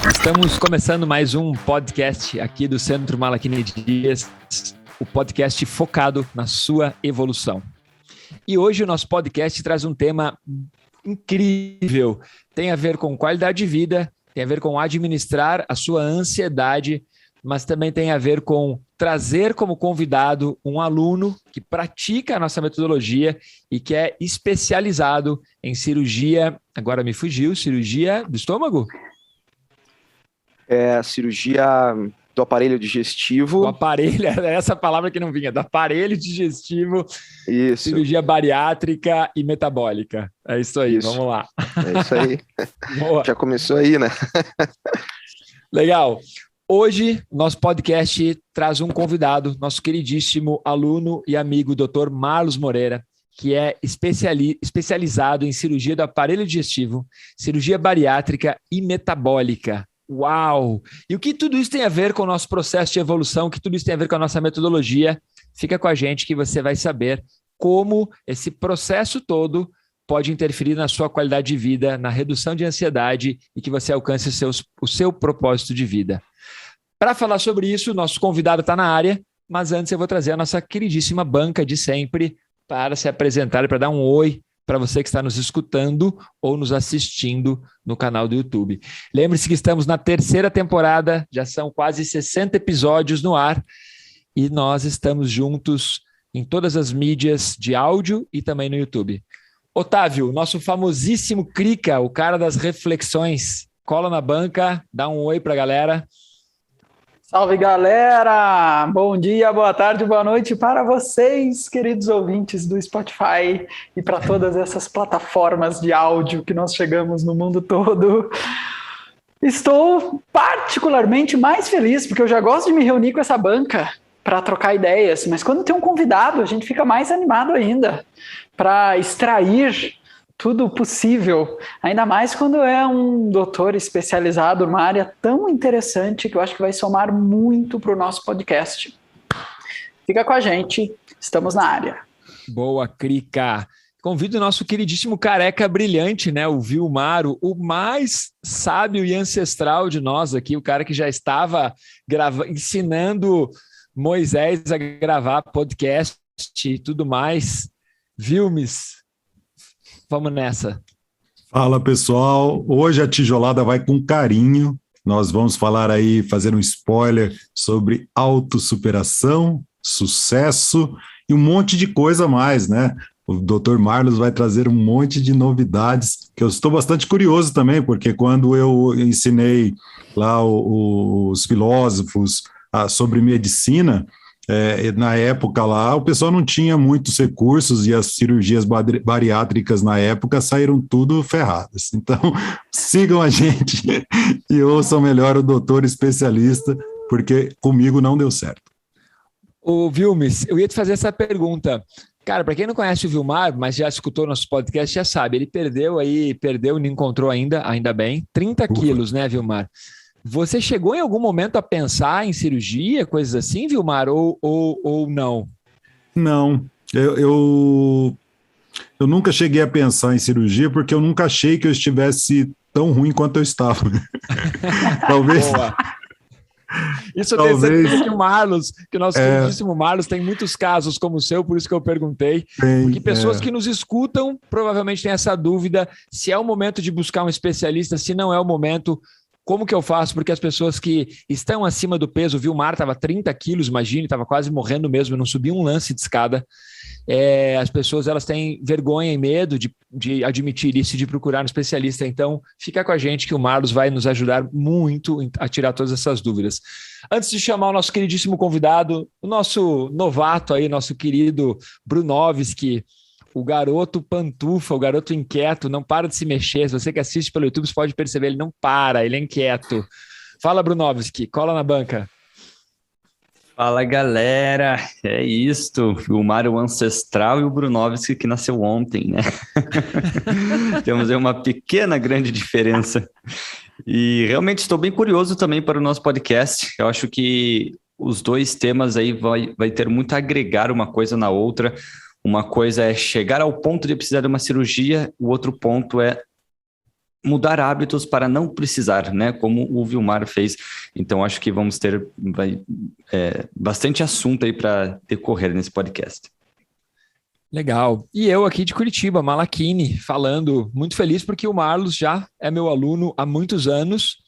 Estamos começando mais um podcast aqui do Centro Malaquini Dias, o podcast focado na sua evolução. E hoje o nosso podcast traz um tema incrível, tem a ver com qualidade de vida, tem a ver com administrar a sua ansiedade, mas também tem a ver com trazer como convidado um aluno que pratica a nossa metodologia e que é especializado em cirurgia, agora me fugiu, cirurgia do estômago? É cirurgia do aparelho digestivo. Do aparelho, era essa palavra que não vinha, do aparelho digestivo, Isso. Cirurgia bariátrica e metabólica. É isso aí, Isso. Vamos lá. É isso aí. Boa. Já começou aí, né? Legal. Hoje, nosso podcast traz um convidado, nosso queridíssimo aluno e amigo, Dr. Marlos Moreira, que é especializado em cirurgia do aparelho digestivo, cirurgia bariátrica e metabólica. Uau! E o que tudo isso tem a ver com o nosso processo de evolução, o que tudo isso tem a ver com a nossa metodologia? Fica com a gente que você vai saber como esse processo todo pode interferir na sua qualidade de vida, na redução de ansiedade e que você alcance o seu propósito de vida. Para falar sobre isso, nosso convidado está na área, mas antes eu vou trazer a nossa queridíssima banca de sempre para se apresentar e para dar um oi para você que está nos escutando ou nos assistindo no canal do YouTube. Lembre-se que estamos na 3ª temporada, já são quase 60 episódios no ar e nós estamos juntos em todas as mídias de áudio e também no YouTube. Otávio, nosso famosíssimo Crica, o cara das reflexões, cola na banca, dá um oi para a galera. Salve, galera! Bom dia, boa tarde, boa noite para vocês, queridos ouvintes do Spotify e para todas essas plataformas de áudio que nós chegamos no mundo todo. Estou particularmente mais feliz, porque eu já gosto de me reunir com essa banca para trocar ideias, mas quando tem um convidado, a gente fica mais animado ainda para extrair tudo possível, ainda mais quando é um doutor especializado numa área tão interessante que eu acho que vai somar muito para o nosso podcast. Fica com a gente, estamos na área. Boa, Crica. Convido o nosso queridíssimo careca brilhante, né? O Vilmaro, o mais sábio e ancestral de nós aqui, o cara que já estava ensinando Moisés a gravar podcast e tudo mais. Vilmes, vamos nessa. Fala, pessoal. Hoje a tijolada vai com carinho. Nós vamos falar aí, fazer um spoiler sobre autossuperação, sucesso e um monte de coisa a mais, né? O Dr. Marlos vai trazer um monte de novidades, que eu estou bastante curioso também, porque quando eu ensinei lá os filósofos sobre medicina, na época lá, o pessoal não tinha muitos recursos e as cirurgias bariátricas na época saíram tudo ferradas. Então, sigam a gente e ouçam melhor o doutor especialista, porque comigo não deu certo. Ô, Vilmes, eu ia te fazer essa pergunta. Cara, para quem não conhece o Vilmar, mas já escutou nosso podcast, já sabe, ele perdeu e não encontrou ainda bem, 30 quilos, né, Vilmar? Você chegou em algum momento a pensar em cirurgia, coisas assim, Vilmar, ou não? Não, eu nunca cheguei a pensar em cirurgia porque eu nunca achei que eu estivesse tão ruim quanto eu estava. Talvez... Boa. Isso eu tenho certeza que o nosso queridíssimo Marlos tem muitos casos como o seu, por isso que eu perguntei. Porque pessoas que nos escutam provavelmente têm essa dúvida se é o momento de buscar um especialista, se não é o momento. Como que eu faço? Porque as pessoas que estão acima do peso, o Vilmar estava 30 quilos, imagine, estava quase morrendo mesmo, não subia um lance de escada. As pessoas elas têm vergonha e medo de admitir isso e de procurar um especialista. Então, fica com a gente que o Marlos vai nos ajudar muito a tirar todas essas dúvidas. Antes de chamar o nosso queridíssimo convidado, o nosso novato aí, nosso querido Brunovski, o garoto pantufa, o garoto inquieto, não para de se mexer. Se você que assiste pelo YouTube, você pode perceber, ele não para, ele é inquieto. Fala, Brunovski, cola na banca. Fala, galera, é isto, o Mário ancestral e o Brunovski que nasceu ontem, né? Temos aí uma pequena, grande diferença. E realmente estou bem curioso também para o nosso podcast. Eu acho que os dois temas aí vai ter muito a agregar uma coisa na outra. Uma coisa é chegar ao ponto de precisar de uma cirurgia, o outro ponto é mudar hábitos para não precisar, né? Como o Vilmar fez. Então, acho que vamos ter bastante assunto aí para decorrer nesse podcast. Legal. E eu aqui de Curitiba, Malachini, falando, muito feliz porque o Marlos já é meu aluno há muitos anos.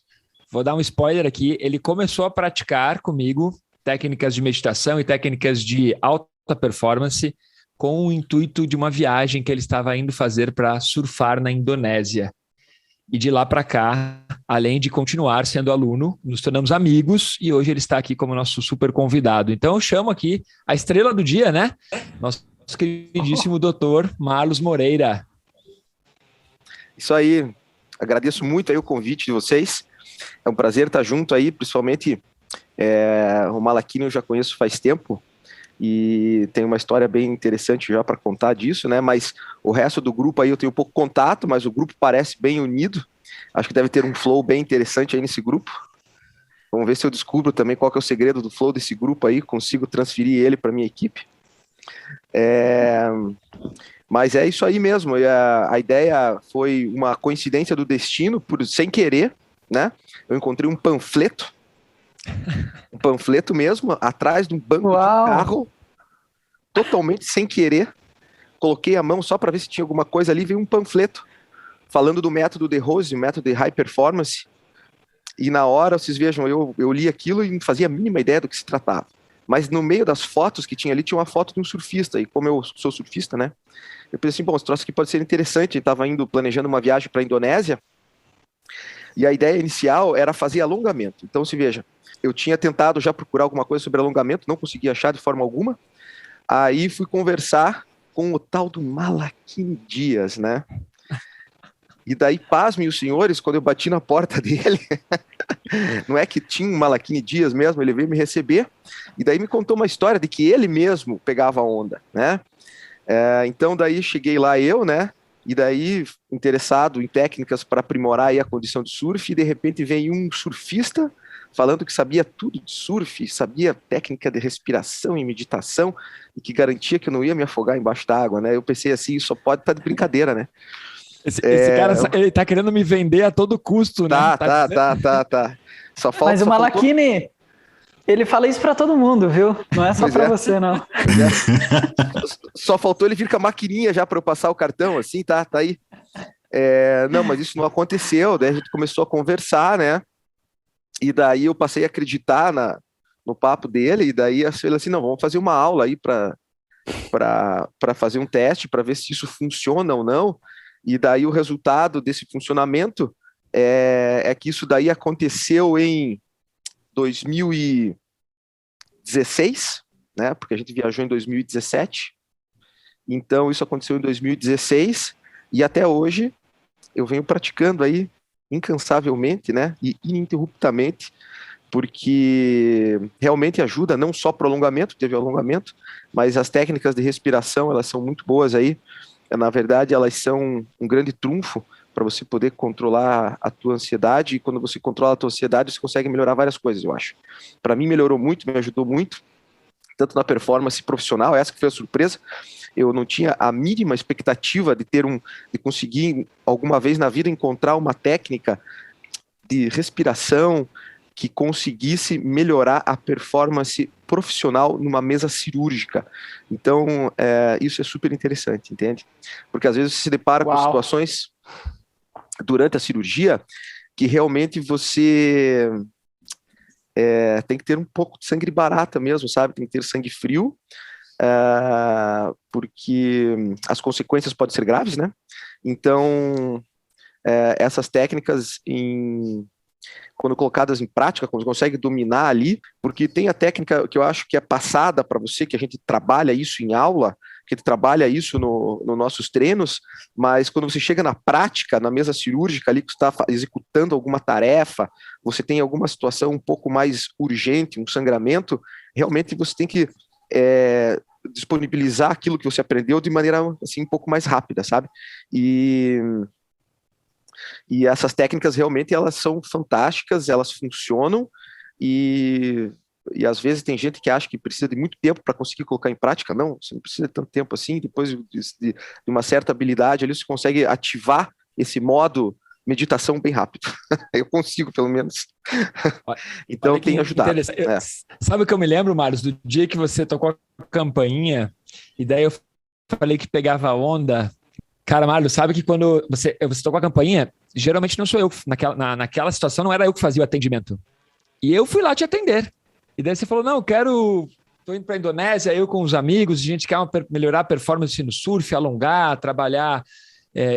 Vou dar um spoiler aqui, ele começou a praticar comigo técnicas de meditação e técnicas de alta performance com o intuito de uma viagem que ele estava indo fazer para surfar na Indonésia. E de lá para cá, além de continuar sendo aluno, nos tornamos amigos e hoje ele está aqui como nosso super convidado. Então eu chamo aqui a estrela do dia, né? Nosso queridíssimo doutor Marlos Moreira. Isso aí, agradeço muito aí o convite de vocês. É um prazer estar junto aí, principalmente o Malachini eu já conheço faz tempo e tem uma história bem interessante já para contar disso, né? Mas o resto do grupo aí eu tenho pouco contato, mas o grupo parece bem unido. Acho que deve ter um flow bem interessante aí nesse grupo. Vamos ver se eu descubro também qual que é o segredo do flow desse grupo aí, consigo transferir ele para minha equipe. Mas é isso aí mesmo. A ideia foi uma coincidência do destino, sem querer, né? Eu encontrei um panfleto mesmo, atrás de um banco Uau. de carro, totalmente sem querer. Coloquei a mão só para ver se tinha alguma coisa ali, veio um panfleto falando do método de Rose, o método de High Performance. E na hora, vocês vejam, eu li aquilo e não fazia a mínima ideia do que se tratava. Mas no meio das fotos que tinha ali, tinha uma foto de um surfista. E como eu sou surfista, né? Eu pensei assim, bom, esse troço aqui pode ser interessante. Eu estava planejando uma viagem para a Indonésia. E a ideia inicial era fazer alongamento. Então, se veja, eu tinha tentado já procurar alguma coisa sobre alongamento, não consegui achar de forma alguma. Aí fui conversar com o tal do Malachini Dias, né? E daí, pasmem os senhores, quando eu bati na porta dele, não é que tinha um Malachini Dias mesmo, ele veio me receber, e daí me contou uma história de que ele mesmo pegava onda, né? Então daí cheguei lá eu, né? E daí, interessado em técnicas para aprimorar aí a condição de surf, e de repente vem um surfista falando que sabia tudo de surf, sabia técnica de respiração e meditação, e que garantia que eu não ia me afogar embaixo d'água, né? Eu pensei assim, só pode estar de brincadeira, né? Esse cara, ele tá querendo me vender a todo custo, né? Tá. Só falta, Mas o Malachini, ele fala isso pra todo mundo, viu? Não é só Pois pra é. você, não. Só faltou ele vir com a maquininha já para eu passar o cartão, assim, tá aí. Não, mas isso não aconteceu, daí a gente começou a conversar, né? E daí eu passei a acreditar no papo dele, e daí eu falei assim, não, vamos fazer uma aula aí para fazer um teste, para ver se isso funciona ou não. E daí o resultado desse funcionamento é que isso daí aconteceu em 2016, né? Porque a gente viajou em 2017. Então isso aconteceu em 2016 e até hoje eu venho praticando aí incansavelmente, né? E ininterruptamente, porque realmente ajuda não só para o alongamento, teve alongamento, mas as técnicas de respiração, elas são muito boas aí. Na verdade, elas são um grande trunfo para você poder controlar a tua ansiedade, e quando você controla a tua ansiedade, você consegue melhorar várias coisas, eu acho. Para mim, melhorou muito, me ajudou muito, tanto na performance profissional, essa que foi a surpresa. Eu não tinha a mínima expectativa de conseguir, alguma vez na vida, encontrar uma técnica de respiração que conseguisse melhorar a performance profissional numa mesa cirúrgica. Então, isso é super interessante, entende? Porque às vezes você se depara com situações durante a cirurgia que realmente você tem que ter um pouco de sangue barata mesmo, sabe? Tem que ter sangue frio, porque as consequências podem ser graves, né? Então, essas técnicas quando colocadas em prática, quando você consegue dominar ali, porque tem a técnica que eu acho que é passada para você, que a gente trabalha isso em aula, que a gente trabalha isso nos nossos treinos, mas quando você chega na prática, na mesa cirúrgica ali, que você está executando alguma tarefa, você tem alguma situação um pouco mais urgente, um sangramento, realmente você tem que disponibilizar aquilo que você aprendeu de maneira assim, um pouco mais rápida, sabe? E essas técnicas realmente elas são fantásticas, elas funcionam e às vezes tem gente que acha que precisa de muito tempo para conseguir colocar em prática. Não, você não precisa de tanto tempo assim. Depois de uma certa habilidade ali você consegue ativar esse modo meditação bem rápido. Eu consigo, pelo menos. Então Olha que tem ajudado. Sabe o que eu me lembro, Marlos, do dia que você tocou a campainha e daí eu falei que pegava onda. Cara, Marlos, sabe que quando você tocou a campainha, geralmente não sou eu, naquela situação não era eu que fazia o atendimento. E eu fui lá te atender. E daí você falou, não, tô indo para a Indonésia, eu com os amigos, a gente quer melhorar a performance no surf, alongar, trabalhar,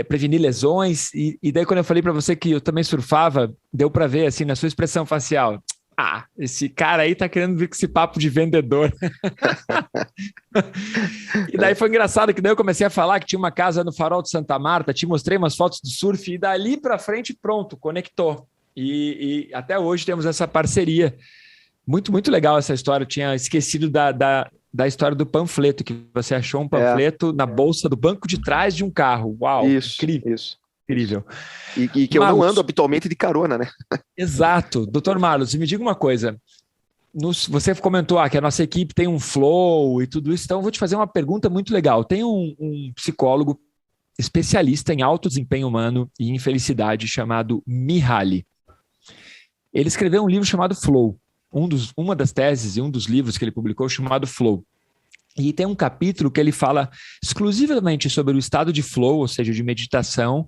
prevenir lesões. E daí quando eu falei para você que eu também surfava, deu para ver assim na sua expressão facial. Ah, esse cara aí tá querendo vir com esse papo de vendedor. E daí foi engraçado que daí eu comecei a falar que tinha uma casa no Farol de Santa Marta, te mostrei umas fotos do surf e dali para frente, pronto, conectou. E até hoje temos essa parceria. Muito, muito legal essa história. Eu tinha esquecido da história do panfleto, que você achou um panfleto na bolsa do banco de trás de um carro. Uau, incrível. Isso. Incrível. E que Marlos, eu não ando habitualmente de carona, né? Exato. Doutor Marlos, me diga uma coisa. Você comentou que a nossa equipe tem um flow e tudo isso, então eu vou te fazer uma pergunta muito legal. Tem um psicólogo especialista em alto desempenho humano e em felicidade chamado Mihaly. Ele escreveu um livro chamado Flow. Uma das teses e um dos livros que ele publicou chamado Flow. E tem um capítulo que ele fala exclusivamente sobre o estado de flow, ou seja, de meditação,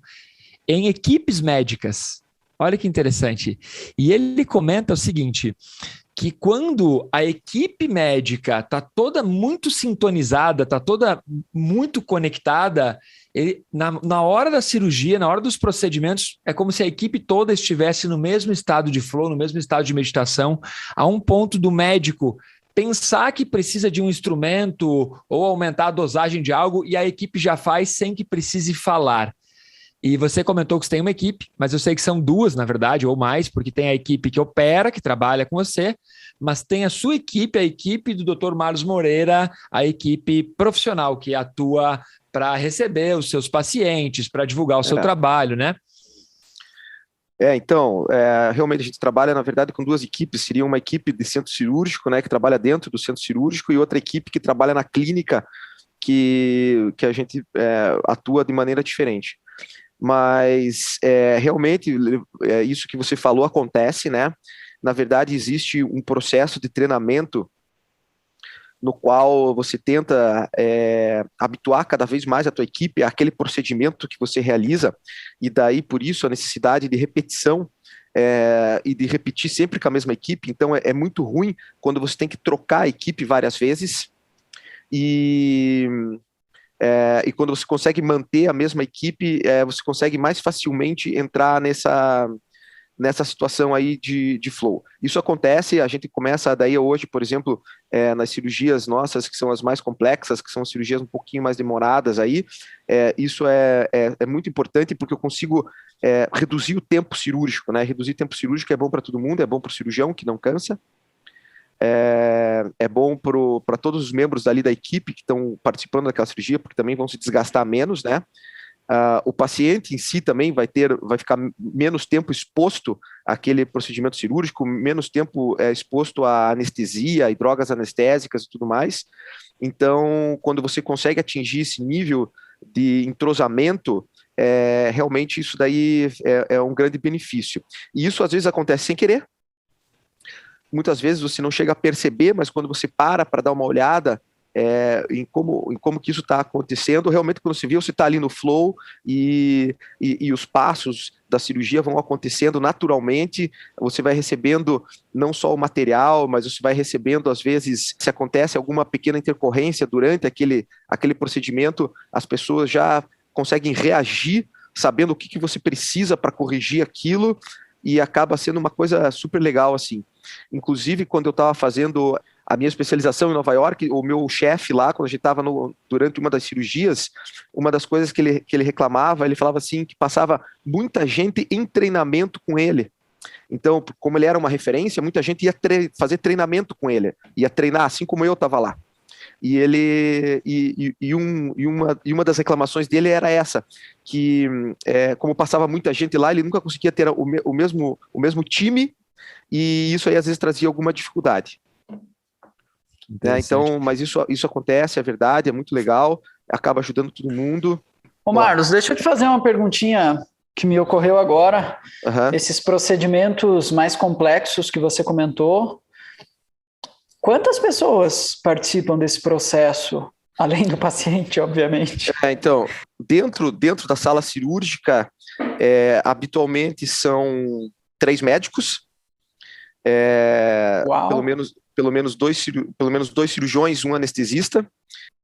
em equipes médicas. Olha que interessante. E ele comenta o seguinte, que quando a equipe médica está toda muito sintonizada, está toda muito conectada, na hora da cirurgia, na hora dos procedimentos, é como se a equipe toda estivesse no mesmo estado de flow, no mesmo estado de meditação, a um ponto do médico pensar que precisa de um instrumento ou aumentar a dosagem de algo e a equipe já faz sem que precise falar. E você comentou que você tem uma equipe, mas eu sei que são duas, na verdade, ou mais, porque tem a equipe que opera, que trabalha com você, mas tem a sua equipe, a equipe do Dr. Marlos Moreira, a equipe profissional que atua para receber os seus pacientes, para divulgar o seu trabalho, né? Então, realmente a gente trabalha, na verdade, com duas equipes. Seria uma equipe de centro cirúrgico, né, que trabalha dentro do centro cirúrgico, e outra equipe que trabalha na clínica, que a gente atua de maneira diferente. Mas realmente isso que você falou acontece, né? Na verdade, existe um processo de treinamento no qual você tenta habituar cada vez mais a tua equipe àquele procedimento que você realiza, e daí, por isso, a necessidade de repetição e de repetir sempre com a mesma equipe. Então, é muito ruim quando você tem que trocar a equipe várias vezes, e quando você consegue manter a mesma equipe, você consegue mais facilmente entrar nessa situação aí de flow. Isso acontece, a gente começa daí hoje, por exemplo, nas cirurgias nossas, que são as mais complexas, que são cirurgias um pouquinho mais demoradas aí, isso é muito importante, porque eu consigo reduzir o tempo cirúrgico, né? Reduzir o tempo cirúrgico é bom para todo mundo, é bom para o cirurgião, que não cansa, é bom para todos os membros dali da equipe que estão participando daquela cirurgia, porque também vão se desgastar menos, né? O paciente em si também vai ficar menos tempo exposto àquele procedimento cirúrgico, menos tempo exposto à anestesia e drogas anestésicas e tudo mais. Então, quando você consegue atingir esse nível de entrosamento, realmente isso daí é um grande benefício. E isso às vezes acontece sem querer. Muitas vezes você não chega a perceber, mas quando você para dar uma olhada em como que isso está acontecendo, realmente quando você vê, você está ali no flow e os passos da cirurgia vão acontecendo naturalmente, você vai recebendo não só o material, mas você vai recebendo, às vezes, se acontece alguma pequena intercorrência durante aquele procedimento, as pessoas já conseguem reagir, sabendo o que você precisa para corrigir aquilo, e acaba sendo uma coisa super legal, assim. Inclusive, quando eu estava fazendo a minha especialização em Nova York, o meu chefe lá, quando a gente estava durante uma das cirurgias, uma das coisas que ele reclamava, ele falava assim, que passava muita gente em treinamento com ele. Então, como ele era uma referência, muita gente ia fazer treinamento com ele, ia treinar, assim como eu estava lá. E uma das reclamações dele era essa, que como passava muita gente lá, ele nunca conseguia ter o mesmo time, e isso aí às vezes trazia alguma dificuldade. Então, mas isso acontece, é verdade, é muito legal, acaba ajudando todo mundo. Ô Marlos, deixa eu te fazer uma perguntinha que me ocorreu agora, Aham. esses procedimentos mais complexos que você comentou, quantas pessoas participam desse processo, além do paciente, obviamente? Então, dentro da sala cirúrgica, habitualmente são 3 médicos, Uau! pelo menos dois cirurgiões, um anestesista,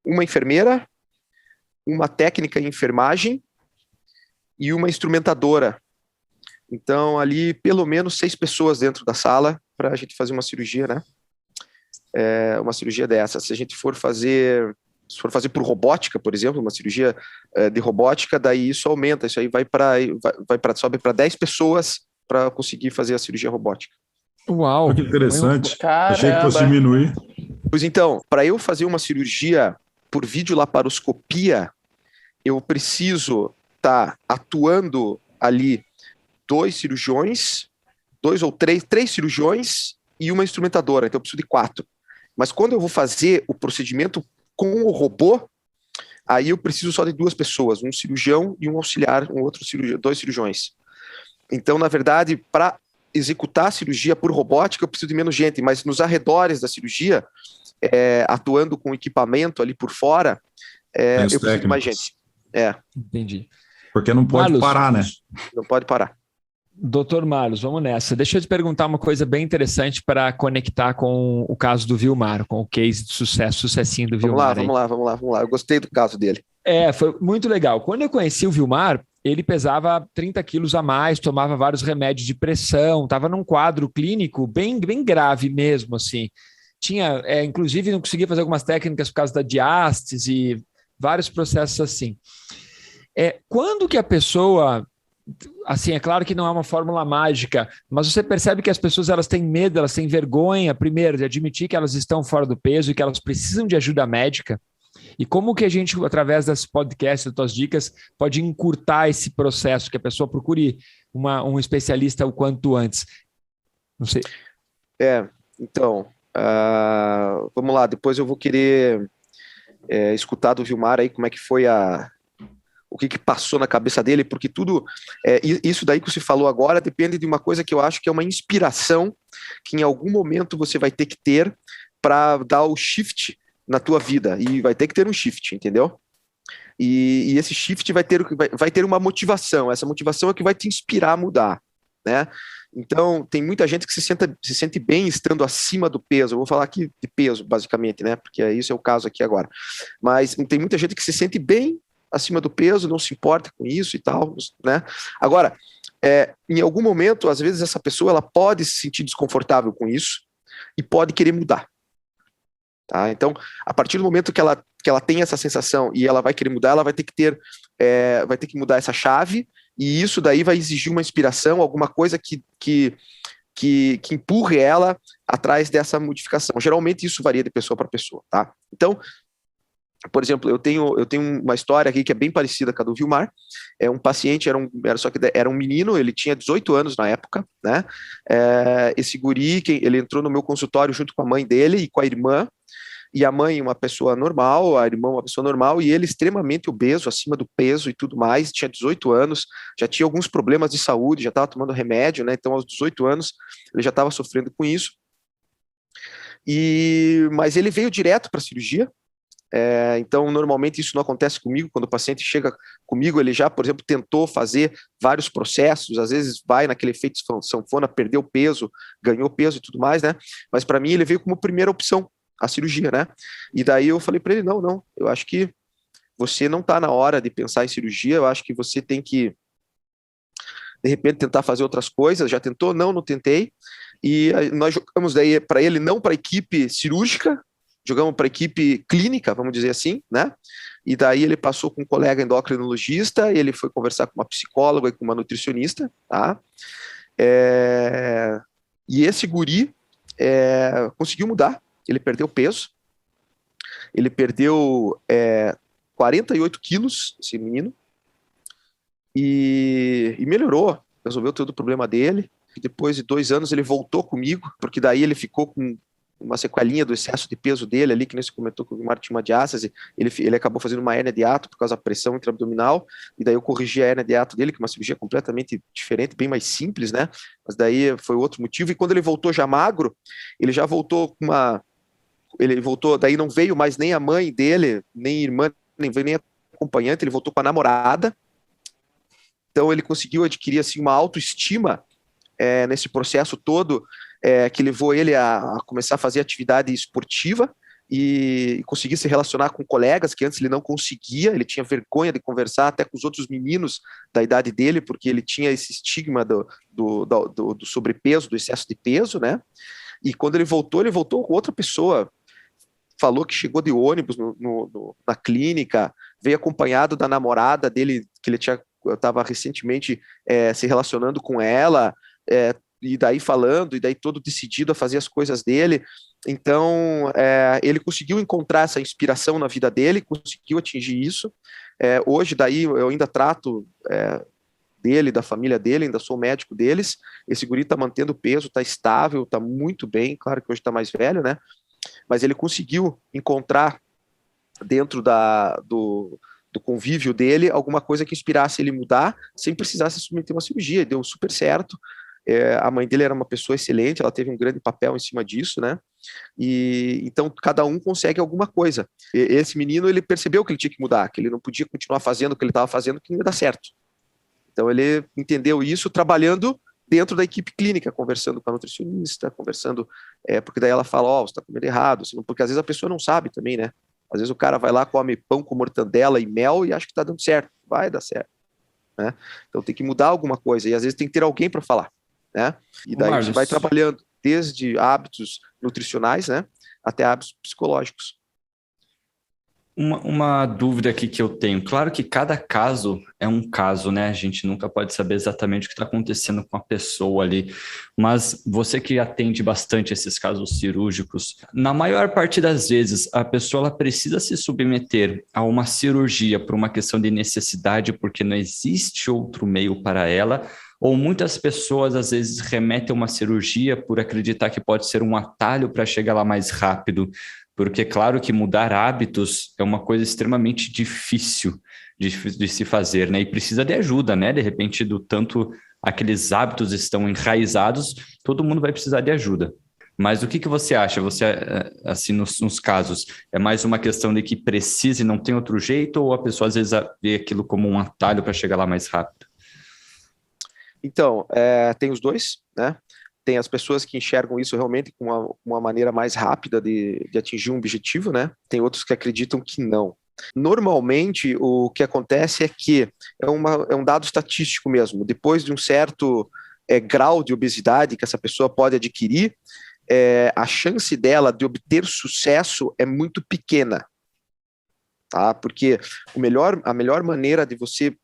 uma enfermeira, uma técnica em enfermagem e uma instrumentadora. Então, ali, pelo menos 6 pessoas dentro da sala para a gente fazer uma cirurgia, né? Uma cirurgia dessa. Se a gente for fazer por robótica, por exemplo, uma cirurgia de robótica, daí isso aumenta, isso aí sobe para 10 pessoas para conseguir fazer a cirurgia robótica. Uau! Olha que interessante. Caramba. Achei que fosse diminuir. Pois então, para eu fazer uma cirurgia por videolaparoscopia, eu preciso estar atuando ali 2 cirurgiões, 2 ou 3 cirurgiões e uma instrumentadora, então eu preciso de 4. Mas quando eu vou fazer o procedimento com o robô, aí eu preciso só de 2 pessoas, um cirurgião e um auxiliar, 2 cirurgiões. Então, na verdade, para executar a cirurgia por robótica, eu preciso de menos gente, mas nos arredores da cirurgia, atuando com equipamento ali por fora, eu preciso de mais gente. Entendi. Porque não pode Marlos, parar, né? Não pode parar. Doutor Marlos, vamos nessa. Deixa eu te perguntar uma coisa bem interessante para conectar com o caso do Vilmar, com o case de sucessinho do Vilmar. Vamos lá. Eu gostei do caso dele. Foi muito legal. Quando eu conheci o Vilmar, ele pesava 30 quilos a mais, tomava vários remédios de pressão, estava num quadro clínico bem, bem grave mesmo, assim. Tinha, inclusive, não conseguia fazer algumas técnicas por causa da diástase, vários processos assim. Quando que a pessoa... Assim, é claro que não é uma fórmula mágica, mas você percebe que as pessoas elas têm medo, elas têm vergonha, primeiro, de admitir que elas estão fora do peso e que elas precisam de ajuda médica. E como que a gente, através desse podcast, das tuas dicas, pode encurtar esse processo, que a pessoa procure um especialista o quanto antes? Não sei. Então, vamos lá, depois eu vou querer escutar do Vilmar aí como é que foi o que passou na cabeça dele, porque tudo, isso daí que você falou agora depende de uma coisa que eu acho que é uma inspiração que em algum momento você vai ter que ter para dar o shift na tua vida, e vai ter que ter um shift, entendeu? E esse shift vai ter uma motivação, essa motivação é que vai te inspirar a mudar, né? Então, tem muita gente que se sente bem estando acima do peso, eu vou falar aqui de peso, basicamente, né, porque isso é o caso aqui agora, mas tem muita gente que se sente bem acima do peso, não se importa com isso e tal, né? Agora, em algum momento, às vezes essa pessoa ela pode se sentir desconfortável com isso e pode querer mudar. Tá? Então, a partir do momento que ela tem essa sensação e ela vai querer mudar, ela vai ter que mudar essa chave, e isso daí vai exigir uma inspiração, alguma coisa que empurre ela atrás dessa modificação. Geralmente isso varia de pessoa para pessoa, tá? Então, por exemplo, eu tenho uma história aqui que é bem parecida com a do Vilmar. Um paciente, era um menino, ele tinha 18 anos na época, né? Esse guri, ele entrou no meu consultório junto com a mãe dele e com a irmã, e a mãe uma pessoa normal, a irmã uma pessoa normal, e ele extremamente obeso, acima do peso e tudo mais, tinha 18 anos, já tinha alguns problemas de saúde, já estava tomando remédio, né? Então aos 18 anos ele já estava sofrendo com isso, mas ele veio direto para a cirurgia. Então, normalmente isso não acontece comigo. Quando o paciente chega comigo, ele já, por exemplo, tentou fazer vários processos, às vezes vai naquele efeito sanfona, perdeu peso, ganhou peso e tudo mais, né? Mas para mim ele veio como primeira opção, a cirurgia, né? E daí eu falei para ele, não, eu acho que você não está na hora de pensar em cirurgia, eu acho que você tem que, de repente, tentar fazer outras coisas. Já tentou? Não tentei. E nós jogamos daí para ele, não para a equipe cirúrgica, jogamos para a equipe clínica, vamos dizer assim, né? E daí ele passou com um colega endocrinologista, ele foi conversar com uma psicóloga e com uma nutricionista, tá? E esse guri conseguiu mudar, ele perdeu peso, ele perdeu 48 quilos, esse menino, e melhorou, resolveu todo o problema dele. E depois de 2 anos ele voltou comigo, porque daí ele ficou com uma sequelinha do excesso de peso dele ali, que nem você comentou que o Guimar tinha uma diástase, ele acabou fazendo uma hérnia de hiato por causa da pressão intraabdominal, e daí eu corrigi a hérnia de hiato dele, que é uma cirurgia completamente diferente, bem mais simples, né? Mas daí foi outro motivo, e quando ele voltou já magro, ele já voltou com uma... Ele voltou, daí não veio mais nem a mãe dele, nem irmã, nem veio nem acompanhante, ele voltou com a namorada, então ele conseguiu adquirir assim, uma autoestima nesse processo todo, que levou ele a começar a fazer atividade esportiva e conseguir se relacionar com colegas que antes ele não conseguia, ele tinha vergonha de conversar até com os outros meninos da idade dele, porque ele tinha esse estigma do sobrepeso, do excesso de peso, né? E quando ele voltou com outra pessoa, falou que chegou de ônibus na clínica, veio acompanhado da namorada dele, que ele estava recentemente se relacionando com ela, e daí falando, e daí todo decidido a fazer as coisas dele. Então, ele conseguiu encontrar essa inspiração na vida dele, conseguiu atingir isso. Hoje, daí, eu ainda trato dele, da família dele, ainda sou médico deles. Esse guri está mantendo peso, está estável, está muito bem, claro que hoje está mais velho, né? Mas ele conseguiu encontrar dentro do convívio dele alguma coisa que inspirasse ele mudar, sem precisar se submeter a uma cirurgia. Deu super certo. A mãe dele era uma pessoa excelente, ela teve um grande papel em cima disso, né? E então cada um consegue alguma coisa. Esse menino, ele percebeu que ele tinha que mudar, que ele não podia continuar fazendo o que ele estava fazendo, que não ia dar certo. Então ele entendeu isso trabalhando dentro da equipe clínica, conversando com a nutricionista, conversando, porque daí ela fala, você está comendo errado, porque às vezes a pessoa não sabe também, né? Às vezes o cara vai lá, come pão com mortandela e mel e acha que está dando certo. Vai dar certo, né? Então tem que mudar alguma coisa, e às vezes tem que ter alguém para falar, né? E daí a gente vai trabalhando desde hábitos nutricionais, né, até hábitos psicológicos. Uma dúvida aqui que eu tenho. Claro que cada caso é um caso, né? A gente nunca pode saber exatamente o que está acontecendo com a pessoa ali. Mas você que atende bastante esses casos cirúrgicos, na maior parte das vezes, a pessoa ela precisa se submeter a uma cirurgia por uma questão de necessidade, porque não existe outro meio para ela, ou muitas pessoas às vezes remetem a uma cirurgia por acreditar que pode ser um atalho para chegar lá mais rápido. Porque, claro, que mudar hábitos é uma coisa extremamente difícil de se fazer, né? E precisa de ajuda, né? De repente, do tanto aqueles hábitos estão enraizados, todo mundo vai precisar de ajuda. Mas o que você acha? Você, assim, nos casos, é mais uma questão de que precisa e não tem outro jeito, ou a pessoa às vezes vê aquilo como um atalho para chegar lá mais rápido? Então, tem os dois, né? Tem as pessoas que enxergam isso realmente com uma maneira mais rápida de atingir um objetivo, né? Tem outros que acreditam que não. Normalmente, o que acontece é que é um dado estatístico mesmo. Depois de um certo grau de obesidade que essa pessoa pode adquirir, a chance dela de obter sucesso é muito pequena, tá? Porque a melhor maneira de você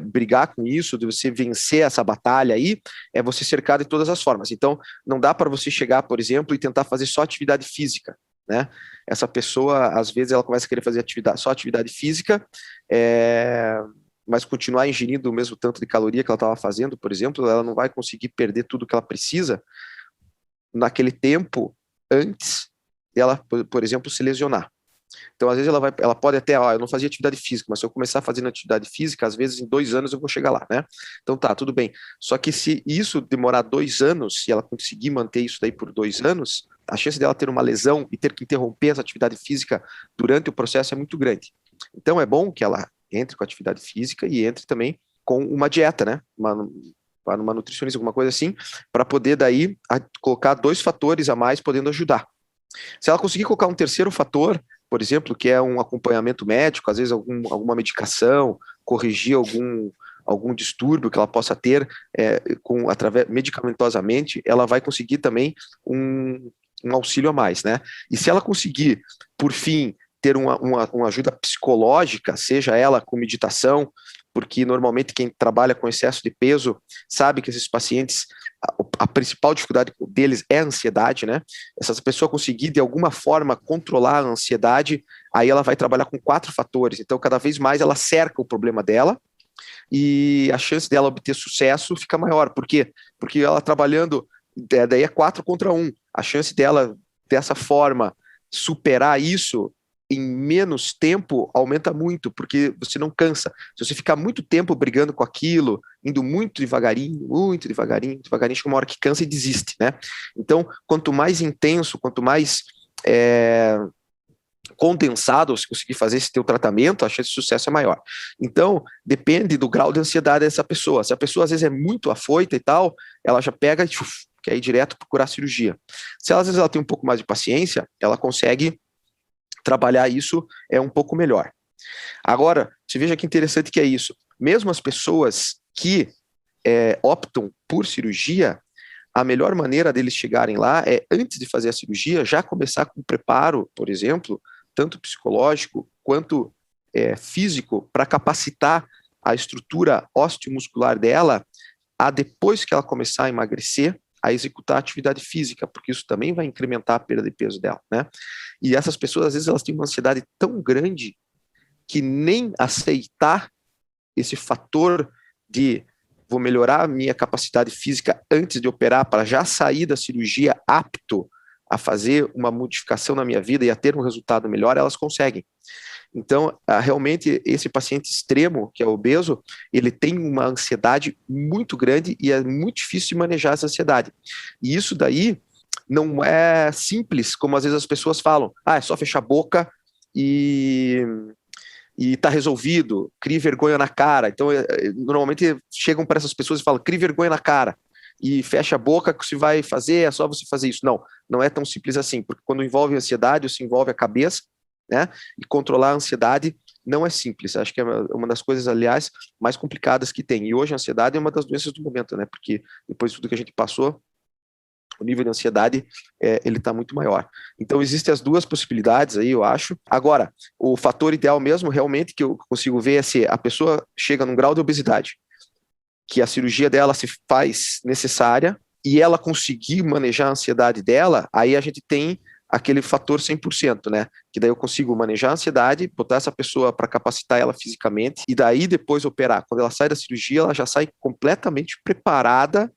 brigar com isso, de você vencer essa batalha aí, é você cercar de todas as formas. Então, não dá para você chegar, por exemplo, e tentar fazer só atividade física, né? Essa pessoa, às vezes, ela começa a querer fazer só atividade física, mas continuar ingerindo o mesmo tanto de caloria que ela estava fazendo, por exemplo, ela não vai conseguir perder tudo que ela precisa naquele tempo antes dela, por exemplo, se lesionar. Então, às vezes, ela pode até, eu não fazia atividade física, mas se eu começar fazendo atividade física, às vezes em 2 anos eu vou chegar lá, né? Então tá, tudo bem. Só que se isso demorar 2 anos, se ela conseguir manter isso daí por 2 anos, a chance dela ter uma lesão e ter que interromper essa atividade física durante o processo é muito grande. Então é bom que ela entre com a atividade física e entre também com uma dieta, né? Uma nutricionista, alguma coisa assim, para poder daí colocar 2 fatores a mais podendo ajudar. Se ela conseguir colocar um terceiro fator, por exemplo, que é um acompanhamento médico, às vezes alguma medicação, corrigir algum distúrbio que ela possa ter medicamentosamente, ela vai conseguir também um auxílio a mais, né? E se ela conseguir, por fim, ter uma ajuda psicológica, seja ela com meditação, porque normalmente quem trabalha com excesso de peso sabe que esses pacientes, a principal dificuldade deles é a ansiedade, né? Essa pessoa conseguir de alguma forma controlar a ansiedade, aí ela vai trabalhar com 4 fatores. Então, cada vez mais ela cerca o problema dela e a chance dela obter sucesso fica maior. Por quê? Porque ela trabalhando, daí é 4 contra 1. a chance dela, dessa forma, superar isso em menos tempo aumenta muito, porque você não cansa. Se você ficar muito tempo brigando com aquilo, indo muito devagarinho, chega uma hora que cansa e desiste, né? Então, quanto mais intenso, quanto mais condensado você conseguir fazer esse teu tratamento, a chance de sucesso é maior. Então, depende do grau de ansiedade dessa pessoa. Se a pessoa às vezes é muito afoita e tal, ela já pega e quer ir direto procurar cirurgia. Se ela, às vezes ela tem um pouco mais de paciência, ela consegue trabalhar isso um pouco melhor. Agora, você veja que interessante que é isso. Mesmo as pessoas que optam por cirurgia, a melhor maneira deles chegarem lá é, antes de fazer a cirurgia, já começar com o preparo, por exemplo, tanto psicológico quanto físico, para capacitar a estrutura osteomuscular dela a, depois que ela começar a emagrecer, a executar a atividade física, porque isso também vai incrementar a perda de peso dela, né? E essas pessoas, às vezes, elas têm uma ansiedade tão grande que nem aceitar esse fator de vou melhorar a minha capacidade física antes de operar para já sair da cirurgia apto a fazer uma modificação na minha vida e a ter um resultado melhor, elas conseguem. Então, realmente, esse paciente extremo, que é obeso, ele tem uma ansiedade muito grande e é muito difícil de manejar essa ansiedade. E isso daí não é simples, como às vezes as pessoas falam. É só fechar a boca e tá resolvido, crie vergonha na cara. Então, normalmente chegam para essas pessoas e falam, crie vergonha na cara e fecha a boca, que você vai fazer, é só você fazer isso. Não, não é tão simples assim, porque quando envolve ansiedade, isso envolve a cabeça, né? E controlar a ansiedade não é simples. Acho que é uma das coisas, aliás, mais complicadas que tem. E hoje a ansiedade é uma das doenças do momento, né? Porque depois de tudo que a gente passou, o nível de ansiedade, ele está muito maior. Então, existem as duas possibilidades aí, eu acho. Agora, o fator ideal mesmo, realmente, que eu consigo ver é se a pessoa chega num grau de obesidade, que a cirurgia dela se faz necessária, e ela conseguir manejar a ansiedade dela, aí a gente tem aquele fator 100%, né? Que daí eu consigo manejar a ansiedade, botar essa pessoa para capacitar ela fisicamente, e daí depois operar. Quando ela sai da cirurgia, ela já sai completamente preparada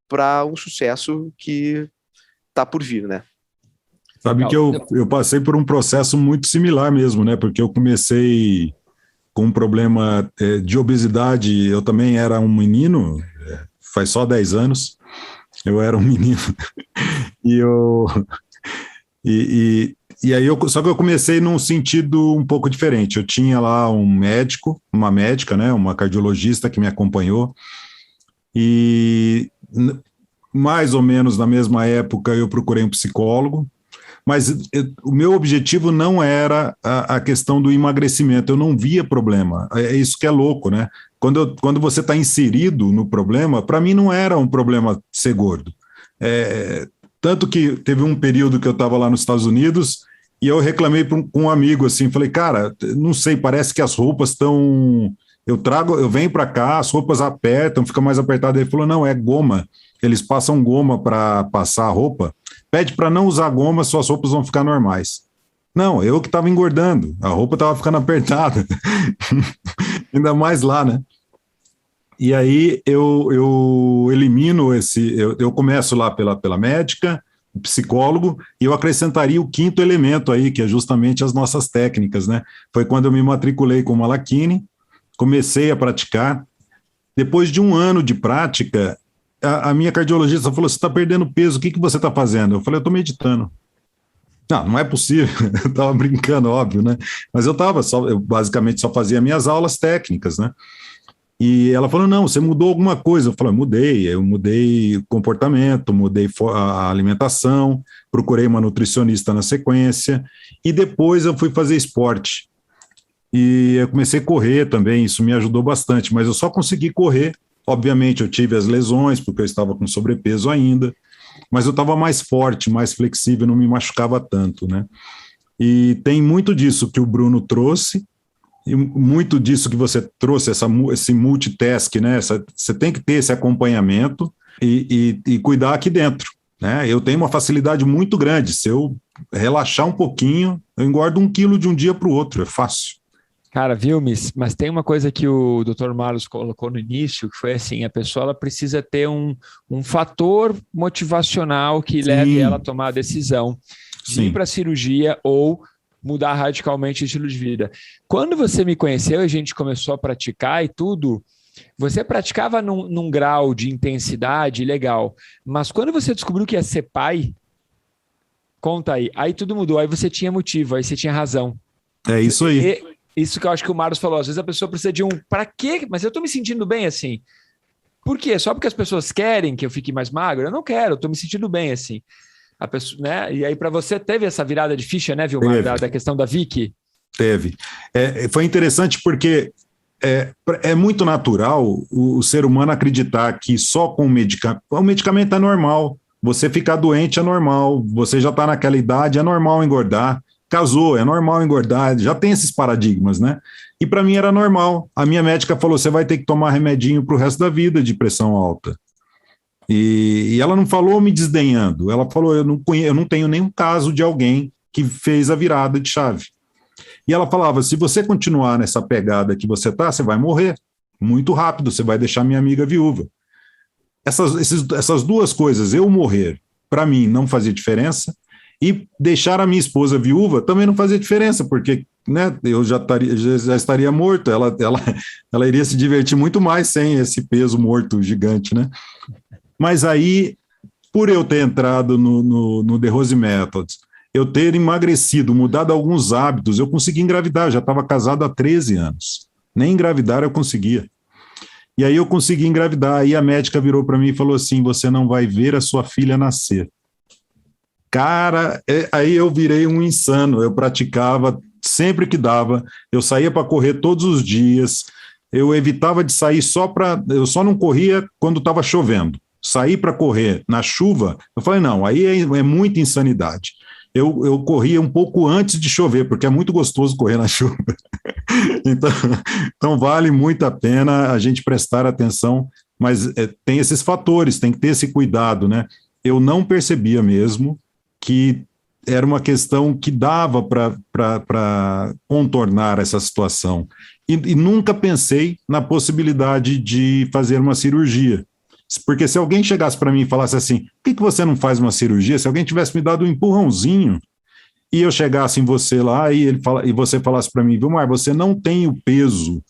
para um sucesso que está por vir, né? Sabe que eu passei por um processo muito similar mesmo, né? Porque eu comecei com um problema de obesidade, eu também era um menino, faz só 10 anos, eu era um menino, e aí só que eu comecei num sentido um pouco diferente. Eu tinha lá um médico, uma médica, né, uma cardiologista que me acompanhou, e mais ou menos na mesma época eu procurei um psicólogo, mas o meu objetivo não era a questão do emagrecimento, eu não via problema. É isso que é louco, né? Quando você está inserido no problema, para mim não era um problema ser gordo. Tanto que teve um período que eu estava lá nos Estados Unidos e eu reclamei com um amigo assim, falei, cara, não sei, parece que as roupas estão... Eu venho para cá, as roupas apertam, fica mais apertado. Ele falou, não, é goma. Eles passam goma para passar a roupa. Pede para não usar goma, suas roupas vão ficar normais. Não, eu que estava engordando, a roupa estava ficando apertada. Ainda mais lá, né? E aí eu elimino eu começo lá pela médica, o psicólogo, e eu acrescentaria o quinto elemento aí, que é justamente as nossas técnicas, né? Foi quando eu me matriculei com o Malachini, comecei a praticar. Depois de um ano de prática, a minha cardiologista falou, você está perdendo peso, o que você está fazendo? Eu falei, eu estou meditando. Não é possível, eu estava brincando, óbvio, né? Mas eu basicamente só fazia minhas aulas técnicas, né? E ela falou, não, você mudou alguma coisa? Eu falei, eu mudei o comportamento, mudei a alimentação, procurei uma nutricionista na sequência, e depois eu fui fazer esporte. E eu comecei a correr também, isso me ajudou bastante, mas eu só consegui correr. Obviamente eu tive as lesões, porque eu estava com sobrepeso ainda, mas eu estava mais forte, mais flexível, não me machucava tanto, né? E tem muito disso que o Bruno trouxe, e muito disso que você trouxe, esse multitask, né? Você tem que ter esse acompanhamento e cuidar aqui dentro, né? Eu tenho uma facilidade muito grande, se eu relaxar um pouquinho, eu engordo 1 quilo de um dia para o outro, é fácil. Cara, viu, mas tem uma coisa que o Dr. Marlos colocou no início, que foi assim, a pessoa ela precisa ter um fator motivacional que leve ela a Sim, tomar a decisão de ir sim. para a cirurgia ou mudar radicalmente o estilo de vida. Quando você me conheceu e a gente começou a praticar e tudo, você praticava num grau de intensidade legal, mas quando você descobriu que ia ser pai, conta aí tudo mudou, aí você tinha motivo, aí você tinha razão. É isso aí. Isso que eu acho que o Marcos falou, às vezes a pessoa precisa de para quê? Mas eu tô me sentindo bem assim. Por quê? Só porque as pessoas querem que eu fique mais magro? Eu não quero, eu tô me sentindo bem assim. A pessoa, né? E aí para você teve essa virada de ficha, né, Vilmar, da questão da Vicky? Teve. Foi interessante porque é muito natural o ser humano acreditar que só com o medicamento é normal. Você ficar doente é normal. Você já está naquela idade, é normal engordar. Casou, é normal engordar. Já tem esses paradigmas, né? E para mim era normal. A minha médica falou: você vai ter que tomar remedinho para o resto da vida de pressão alta. E ela não falou me desdenhando. Ela falou: eu não tenho nenhum caso de alguém que fez a virada de chave. E ela falava: se você continuar nessa pegada que você está, você vai morrer muito rápido, você vai deixar minha amiga viúva. Essas duas coisas, eu morrer, para mim não fazia diferença, e deixar a minha esposa viúva também não fazia diferença, porque, né, eu já estaria morto, ela iria se divertir muito mais sem esse peso morto gigante, né? Mas aí, por eu ter entrado no The Rose Methods, eu ter emagrecido, mudado alguns hábitos, eu consegui engravidar, eu já estava casado há 13 anos. Nem engravidar eu conseguia. E aí eu consegui engravidar, aí a médica virou para mim e falou assim: você não vai ver a sua filha nascer. Cara, aí eu virei um insano, eu praticava sempre que dava, eu saía para correr todos os dias, eu evitava de sair eu só não corria quando estava chovendo. Sair para correr na chuva, eu falei: não, aí é muita insanidade. Eu corria um pouco antes de chover, porque é muito gostoso correr na chuva. Então vale muito a pena a gente prestar atenção, mas tem esses fatores, tem que ter esse cuidado, né? Eu não percebia mesmo que era uma questão que dava para contornar essa situação. E nunca pensei na possibilidade de fazer uma cirurgia. Porque se alguém chegasse para mim e falasse assim: por que você não faz uma cirurgia? Se alguém tivesse me dado um empurrãozinho e eu chegasse em você lá e você falasse para mim: Vilmar, você não tem o peso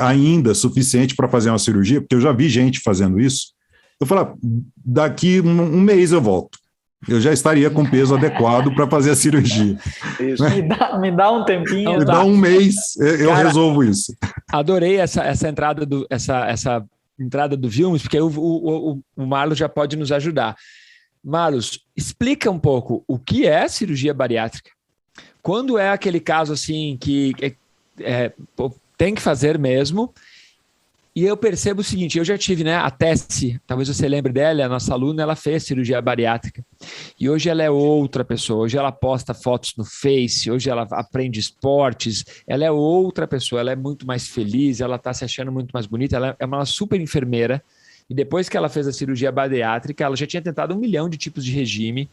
ainda suficiente para fazer uma cirurgia, porque eu já vi gente fazendo isso. Eu falava: daqui um mês eu volto. Eu já estaria com peso adequado para fazer a cirurgia. Isso. Me dá um tempinho. Me dá um mês, eu resolvo isso. Adorei essa entrada essa entrada do Vilmos, porque o Marlos já pode nos ajudar. Marlos, explica um pouco o que é cirurgia bariátrica. Quando é aquele caso assim que tem que fazer mesmo. E eu percebo o seguinte: eu já tive, né, a Tessie, talvez você lembre dela, a nossa aluna, ela fez cirurgia bariátrica. E hoje ela é outra pessoa, hoje ela posta fotos no Face, hoje ela aprende esportes, ela é outra pessoa, ela é muito mais feliz, ela está se achando muito mais bonita, ela é uma super enfermeira. E depois que ela fez a cirurgia bariátrica, ela já tinha tentado 1 milhão de tipos de regime.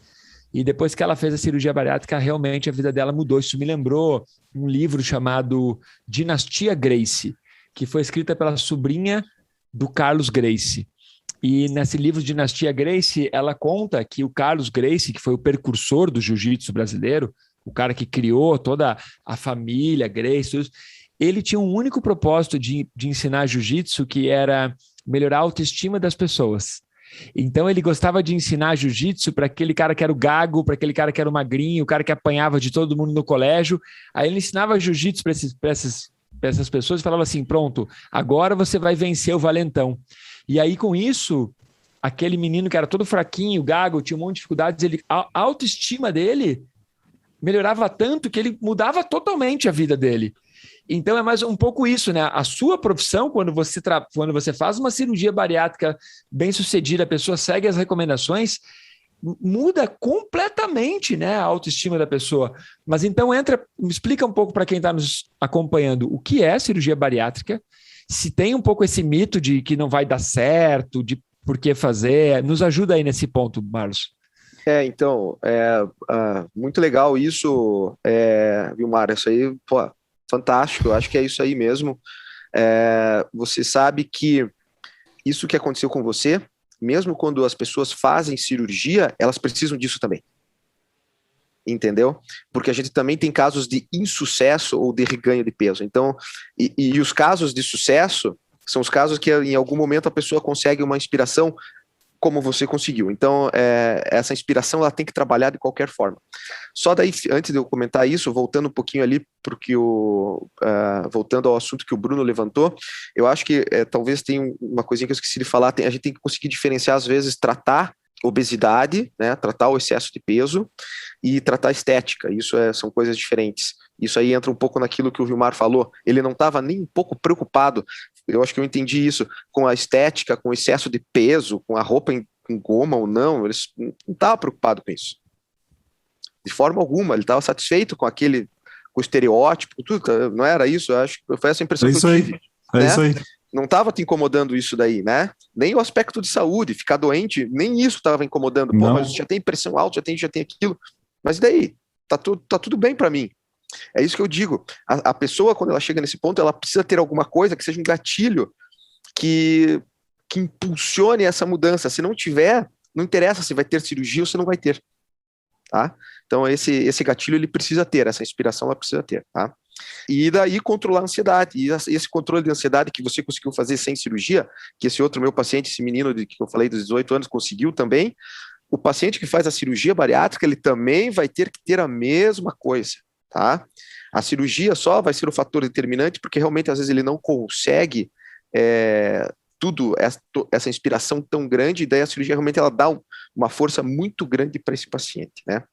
E depois que ela fez a cirurgia bariátrica, realmente a vida dela mudou. Isso me lembrou um livro chamado Dinastia Gracie, que foi escrita pela sobrinha do Carlos Gracie. E nesse livro Dinastia Gracie, ela conta que o Carlos Gracie, que foi o precursor do jiu-jitsu brasileiro, o cara que criou toda a família Gracie, ele tinha um único propósito de ensinar jiu-jitsu, que era melhorar a autoestima das pessoas. Então ele gostava de ensinar jiu-jitsu para aquele cara que era o gago, para aquele cara que era o magrinho, o cara que apanhava de todo mundo no colégio. Aí ele ensinava jiu-jitsu para essas pessoas e falava assim: pronto, agora você vai vencer o valentão. E aí com isso, aquele menino que era todo fraquinho, gago, tinha um monte de dificuldades, a autoestima dele melhorava tanto que ele mudava totalmente a vida dele. Então é mais um pouco isso, né? A sua profissão, quando você faz uma cirurgia bariátrica bem sucedida, a pessoa segue as recomendações, muda completamente, né, a autoestima da pessoa. Mas então me explica um pouco para quem está nos acompanhando o que é cirurgia bariátrica, se tem um pouco esse mito de que não vai dar certo, de por que fazer. Nos ajuda aí nesse ponto, Marlos. Então, muito legal isso, Vilmar, isso aí, pô, fantástico, eu acho que é isso aí mesmo. Você sabe que isso que aconteceu com você, mesmo quando as pessoas fazem cirurgia, elas precisam disso também. Entendeu? Porque a gente também tem casos de insucesso ou de reganho de peso. Então, e os casos de sucesso são os casos que em algum momento a pessoa consegue uma inspiração como você conseguiu. Então, essa inspiração ela tem que trabalhar de qualquer forma. Só daí, antes de eu comentar isso, voltando um pouquinho ali, porque voltando ao assunto que o Bruno levantou, eu acho que talvez tenha uma coisinha que eu esqueci de falar, a gente tem que conseguir diferenciar, às vezes, tratar obesidade, né, tratar o excesso de peso e tratar estética. Isso são coisas diferentes. Isso aí entra um pouco naquilo que o Vilmar falou. Ele não estava nem um pouco preocupado, eu acho que eu entendi isso, com a estética, com o excesso de peso, com a roupa com goma ou não, ele não estava preocupado com isso. De forma alguma, ele estava satisfeito com o estereótipo, tudo, não era isso? Eu acho que foi essa impressão que eu tive. É isso aí. Não estava te incomodando isso daí, né? Nem o aspecto de saúde, ficar doente, nem isso estava incomodando. Pô, Não. mas já tem pressão alta, já tem aquilo. Mas e daí? Tá tudo bem para mim. É isso que eu digo. A pessoa, quando ela chega nesse ponto, ela precisa ter alguma coisa que seja um gatilho que impulsione essa mudança. Se não tiver, não interessa se vai ter cirurgia ou se não vai ter. Tá? Então, esse gatilho, ele precisa ter, essa inspiração, ela precisa ter. Tá? E daí controlar a ansiedade. E esse controle de ansiedade que você conseguiu fazer sem cirurgia, que esse outro meu paciente, esse menino que eu falei dos 18 anos, conseguiu também, o paciente que faz a cirurgia bariátrica, ele também vai ter que ter a mesma coisa. Tá? A cirurgia só vai ser o fator determinante, porque realmente às vezes ele não consegue essa inspiração tão grande, e daí a cirurgia realmente ela dá uma força muito grande para esse paciente, né?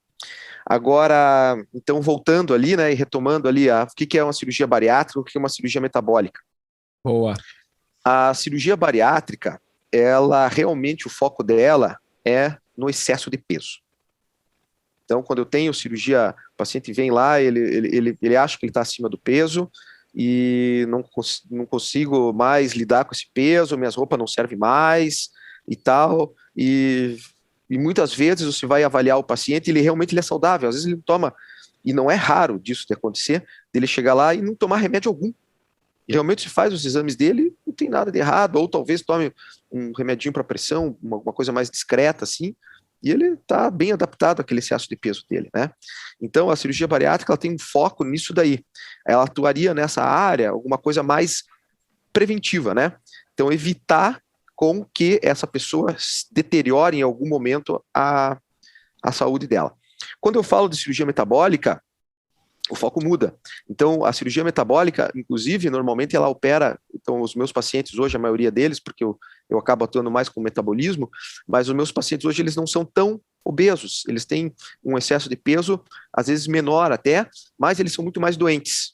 Agora, então, voltando ali, né, e retomando ali, o que é uma cirurgia bariátrica, o que é uma cirurgia metabólica? Boa. A cirurgia bariátrica, ela realmente, o foco dela é no excesso de peso. Então, quando eu tenho cirurgia, o paciente vem lá, ele acha que ele está acima do peso e não consigo mais lidar com esse peso, minhas roupas não servem mais e tal, e muitas vezes você vai avaliar o paciente, ele realmente é saudável, às vezes ele não toma, e não é raro disso de acontecer, dele chegar lá e não tomar remédio algum. E realmente se faz os exames dele, não tem nada de errado, ou talvez tome um remedinho para pressão, uma coisa mais discreta assim, e ele está bem adaptado àquele excesso de peso dele, né? Então a cirurgia bariátrica ela tem um foco nisso daí. Ela atuaria nessa área, alguma coisa mais preventiva, né? Então evitar com que essa pessoa deteriore em algum momento a saúde dela. Quando eu falo de cirurgia metabólica, o foco muda. Então, a cirurgia metabólica, inclusive, normalmente ela opera, então os meus pacientes hoje, a maioria deles, porque eu acabo atuando mais com metabolismo, mas os meus pacientes hoje, eles não são tão obesos, eles têm um excesso de peso, às vezes menor até, mas eles são muito mais doentes.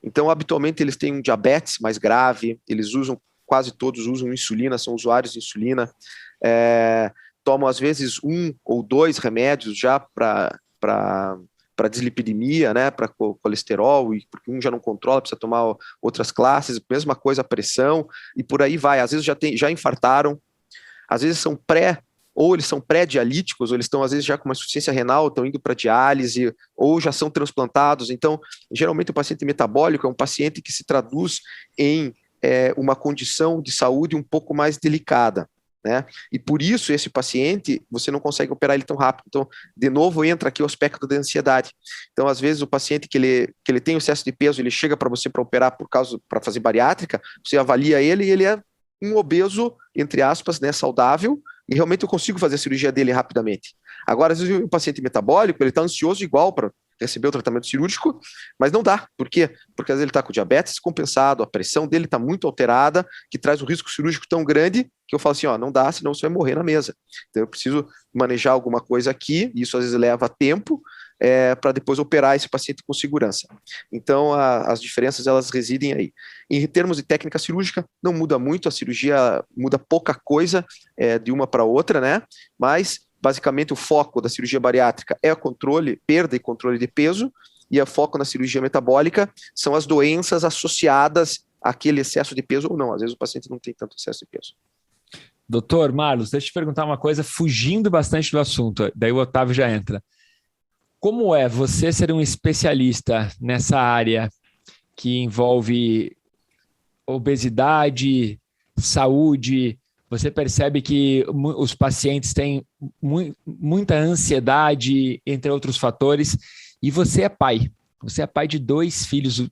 Então, habitualmente, eles têm um diabetes mais grave, eles quase todos usam insulina, são usuários de insulina, tomam às vezes 1 ou 2 remédios já para dislipidemia, né, para colesterol, e porque um já não controla, precisa tomar outras classes, mesma coisa a pressão, e por aí vai. Às vezes já infartaram, às vezes ou eles são pré-dialíticos, ou eles estão às vezes já com uma insuficiência renal, estão indo para diálise, ou já são transplantados. Então, geralmente o paciente metabólico é um paciente que se traduz em uma condição de saúde um pouco mais delicada, né? E por isso esse paciente, você não consegue operar ele tão rápido. Então, de novo, entra aqui o aspecto da ansiedade. Então, às vezes, o paciente que ele tem excesso de peso, ele chega para você para operar para fazer bariátrica, você avalia ele e ele é um obeso, entre aspas, né, saudável, e realmente eu consigo fazer a cirurgia dele rapidamente. Agora, às vezes, o paciente metabólico, ele está ansioso igual para receber o tratamento cirúrgico, mas não dá. Por quê? Porque às vezes ele está com diabetes descompensado, a pressão dele está muito alterada, que traz um risco cirúrgico tão grande que eu falo assim, não dá, senão você vai morrer na mesa. Então eu preciso manejar alguma coisa aqui, e isso às vezes leva tempo, para depois operar esse paciente com segurança. Então as diferenças elas residem aí. Em termos de técnica cirúrgica, não muda muito, a cirurgia muda pouca coisa de uma para outra, né? Mas basicamente, o foco da cirurgia bariátrica é perda e controle de peso, e o foco na cirurgia metabólica são as doenças associadas àquele excesso de peso ou não. Às vezes o paciente não tem tanto excesso de peso. Doutor Marlos, deixa eu te perguntar uma coisa, fugindo bastante do assunto, daí o Otávio já entra. Como é você ser um especialista nessa área que envolve obesidade, saúde. Você percebe que os pacientes têm muita ansiedade, entre outros fatores, e você é pai. Você é pai de 2 filhos,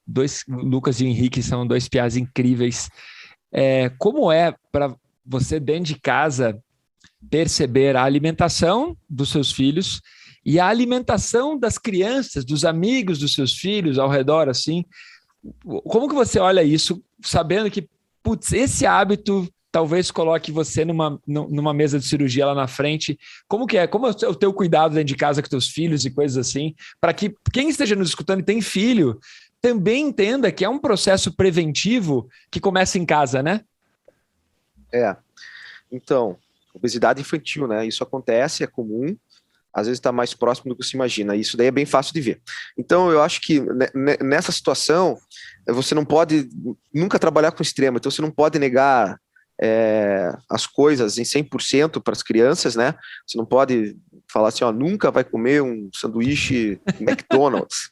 Lucas e o Henrique, são 2 piás incríveis. Como é para você, dentro de casa, perceber a alimentação dos seus filhos e a alimentação das crianças, dos amigos dos seus filhos ao redor, assim? Como que você olha isso, sabendo que, putz, esse hábito talvez coloque você numa mesa de cirurgia lá na frente? Como que é? Como é o teu cuidado dentro de casa com teus filhos e coisas assim, para que quem esteja nos escutando e tem filho também entenda que é um processo preventivo que começa em casa, né? Então, obesidade infantil, né? Isso acontece, é comum, às vezes está mais próximo do que se imagina. Isso daí é bem fácil de ver. Então, eu acho que nessa situação, você não pode nunca trabalhar com extremo. Então, você não pode negar as coisas em 100% para as crianças, né? Você não pode falar assim, ó, nunca vai comer um sanduíche McDonald's.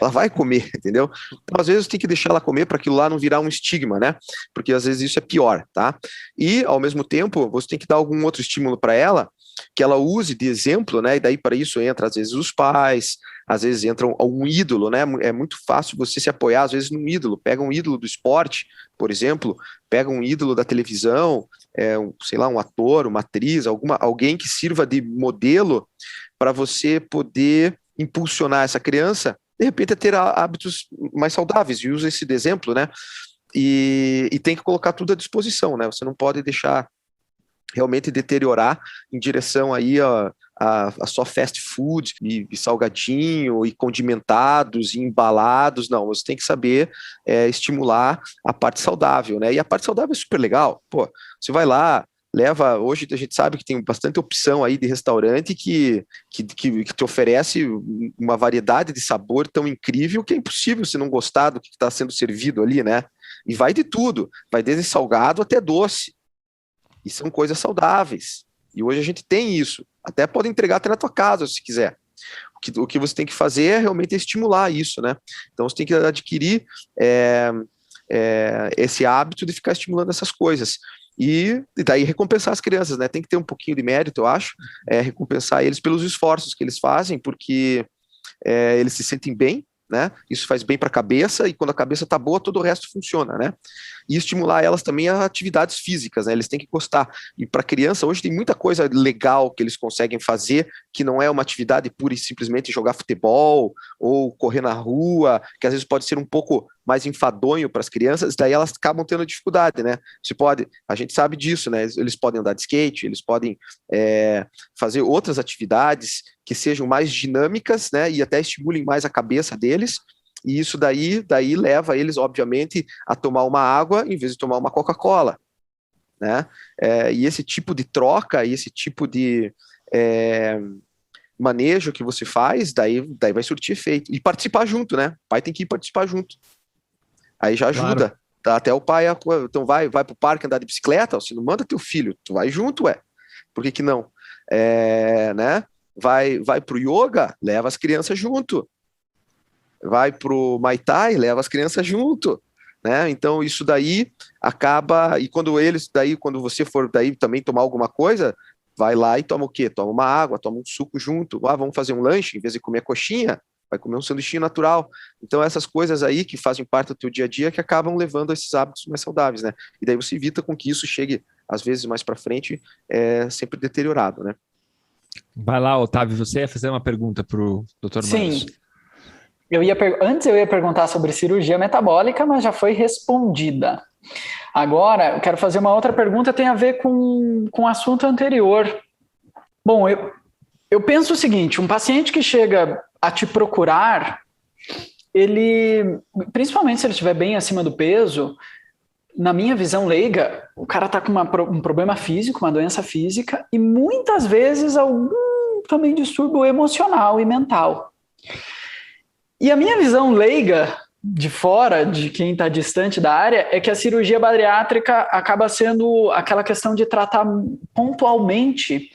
Ela vai comer, entendeu? Então, às vezes, tem que deixar ela comer para aquilo lá não virar um estigma, né? Porque, às vezes, isso é pior, tá? E, ao mesmo tempo, você tem que dar algum outro estímulo para ela, que ela use de exemplo, né? E daí, para isso, entra, às vezes, os pais, às vezes, entra um ídolo, né? É muito fácil você se apoiar, às vezes, num ídolo. Pega um ídolo do esporte, por exemplo, pega um ídolo da televisão, sei lá, um ator, uma atriz, alguém que sirva de modelo para você poder impulsionar essa criança, de repente, a ter hábitos mais saudáveis, e usa esse de exemplo, né? E tem que colocar tudo à disposição, né? Você não pode deixar realmente deteriorar em direção aí a só fast food e salgadinho e condimentados e embalados. Não, você tem que saber estimular a parte saudável, né? E a parte saudável é super legal. Pô, você vai lá, leva, hoje a gente sabe que tem bastante opção aí de restaurante que te oferece uma variedade de sabor tão incrível que é impossível você não gostar do que está sendo servido ali, né? E vai de tudo, vai desde salgado até doce. E são coisas saudáveis. E hoje a gente tem isso. Até pode entregar até na tua casa, se quiser. O que você tem que fazer é realmente estimular isso, né? Então você tem que adquirir esse hábito de ficar estimulando essas coisas. E daí recompensar as crianças, né? Tem que ter um pouquinho de mérito, eu acho, recompensar eles pelos esforços que eles fazem, porque eles se sentem bem, né? Isso faz bem para a cabeça, e quando a cabeça está boa, todo o resto funciona, né? E estimular elas também a atividades físicas, né? Eles têm que gostar. E para criança, hoje tem muita coisa legal que eles conseguem fazer, que não é uma atividade pura e simplesmente jogar futebol ou correr na rua, que às vezes pode ser um pouco mais enfadonho para as crianças, daí elas acabam tendo dificuldade, né? A gente sabe disso, né? Eles podem andar de skate, eles podem fazer outras atividades que sejam mais dinâmicas, né? E até estimulem mais a cabeça deles. E isso daí leva eles, obviamente, a tomar uma água em vez de tomar uma Coca-Cola, né? E esse tipo de troca, e esse tipo de manejo que você faz, daí vai surtir efeito. E participar junto, né? O pai tem que ir participar junto. Aí já ajuda. Claro. Tá? Até o pai, então vai pro parque andar de bicicleta, você não manda teu filho, tu vai junto, Por que não? Né? Vai pro yoga, leva as crianças junto. Vai pro Muay Thai, leva as crianças junto, né? Então isso daí acaba, e quando você for daí também tomar alguma coisa, vai lá e toma o quê? Toma uma água, toma um suco junto. Vamos fazer um lanche, em vez de comer coxinha, vai comer um sanduichinho natural. Então essas coisas aí que fazem parte do teu dia a dia que acabam levando a esses hábitos mais saudáveis, né? E daí você evita com que isso chegue, às vezes, mais para frente, sempre deteriorado, né? Vai lá, Otávio, você ia fazer uma pergunta para o Dr. Marlos. Sim. Antes eu ia perguntar sobre cirurgia metabólica, mas já foi respondida. Agora, eu quero fazer uma outra pergunta, tem a ver com o assunto anterior. Bom, eu penso o seguinte, um paciente que chega a te procurar, ele, principalmente se ele estiver bem acima do peso, na minha visão leiga, o cara está com um problema físico, uma doença física, e muitas vezes algum também distúrbio emocional e mental. E a minha visão leiga, de fora, de quem está distante da área, é que a cirurgia bariátrica acaba sendo aquela questão de tratar pontualmente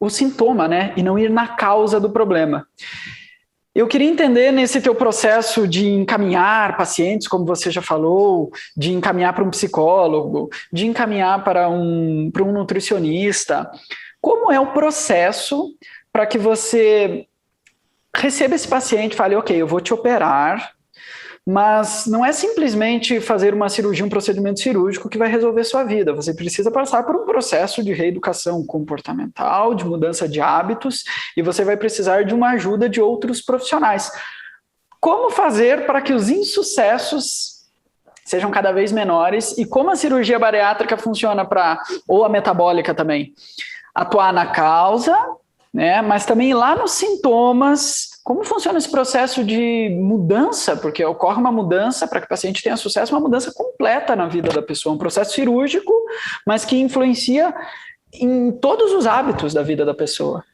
o sintoma, né? E não ir na causa do problema. Eu queria entender nesse teu processo de encaminhar pacientes, como você já falou, de encaminhar para um psicólogo, de encaminhar para um nutricionista, como é o processo para que você receba esse paciente e fale, ok, eu vou te operar, mas não é simplesmente fazer uma cirurgia, um procedimento cirúrgico que vai resolver sua vida. Você precisa passar por um processo de reeducação comportamental, de mudança de hábitos, e você vai precisar de uma ajuda de outros profissionais. Como fazer para que os insucessos sejam cada vez menores e como a cirurgia bariátrica funciona ou a metabólica também, atuar na causa, né, mas também ir lá nos sintomas. Como funciona esse processo de mudança? Porque ocorre uma mudança para que o paciente tenha sucesso, uma mudança completa na vida da pessoa, um processo cirúrgico, mas que influencia em todos os hábitos da vida da pessoa.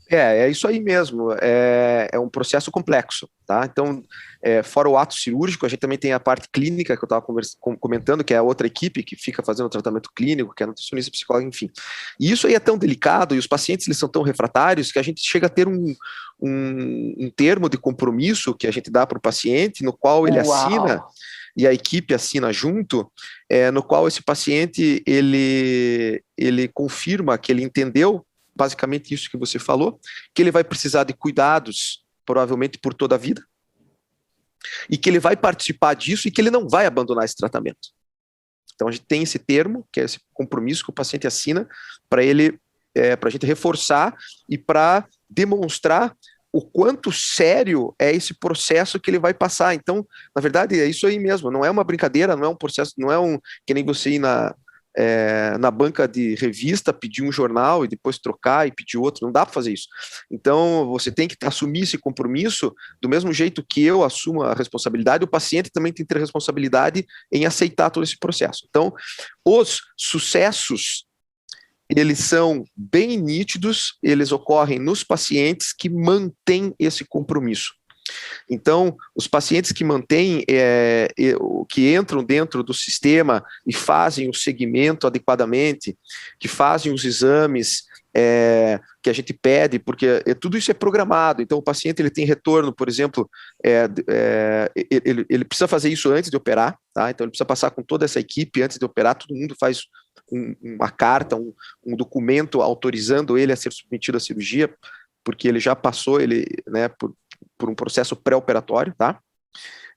É isso aí mesmo, é um processo complexo, tá? Então, fora o ato cirúrgico, a gente também tem a parte clínica que eu estava comentando, que é a outra equipe que fica fazendo o tratamento clínico, que é nutricionista, psicólogo, enfim. E isso aí é tão delicado e os pacientes eles são tão refratários que a gente chega a ter um termo de compromisso que a gente dá para o paciente, no qual ele assina, e a equipe assina junto, no qual esse paciente ele confirma que ele entendeu basicamente isso que você falou, que ele vai precisar de cuidados, provavelmente por toda a vida, e que ele vai participar disso e que ele não vai abandonar esse tratamento. Então a gente tem esse termo, que é esse compromisso que o paciente assina, para a gente reforçar e para demonstrar o quanto sério é esse processo que ele vai passar. Então, na verdade, é isso aí mesmo, não é uma brincadeira, não é um processo, não é que nem você ir na banca de revista, pedir um jornal e depois trocar e pedir outro, não dá para fazer isso. Então, você tem que assumir esse compromisso do mesmo jeito que eu assumo a responsabilidade, o paciente também tem que ter responsabilidade em aceitar todo esse processo. Então, os sucessos, eles são bem nítidos, eles ocorrem nos pacientes que mantêm esse compromisso. Então, os pacientes que mantêm, que entram dentro do sistema e fazem o segmento adequadamente, que fazem os exames que a gente pede, porque tudo isso é programado. Então, o paciente ele tem retorno, por exemplo, ele precisa fazer isso antes de operar, tá? Então, ele precisa passar com toda essa equipe antes de operar, todo mundo faz uma carta, um documento autorizando ele a ser submetido à cirurgia, porque ele já passou por um processo pré-operatório, tá?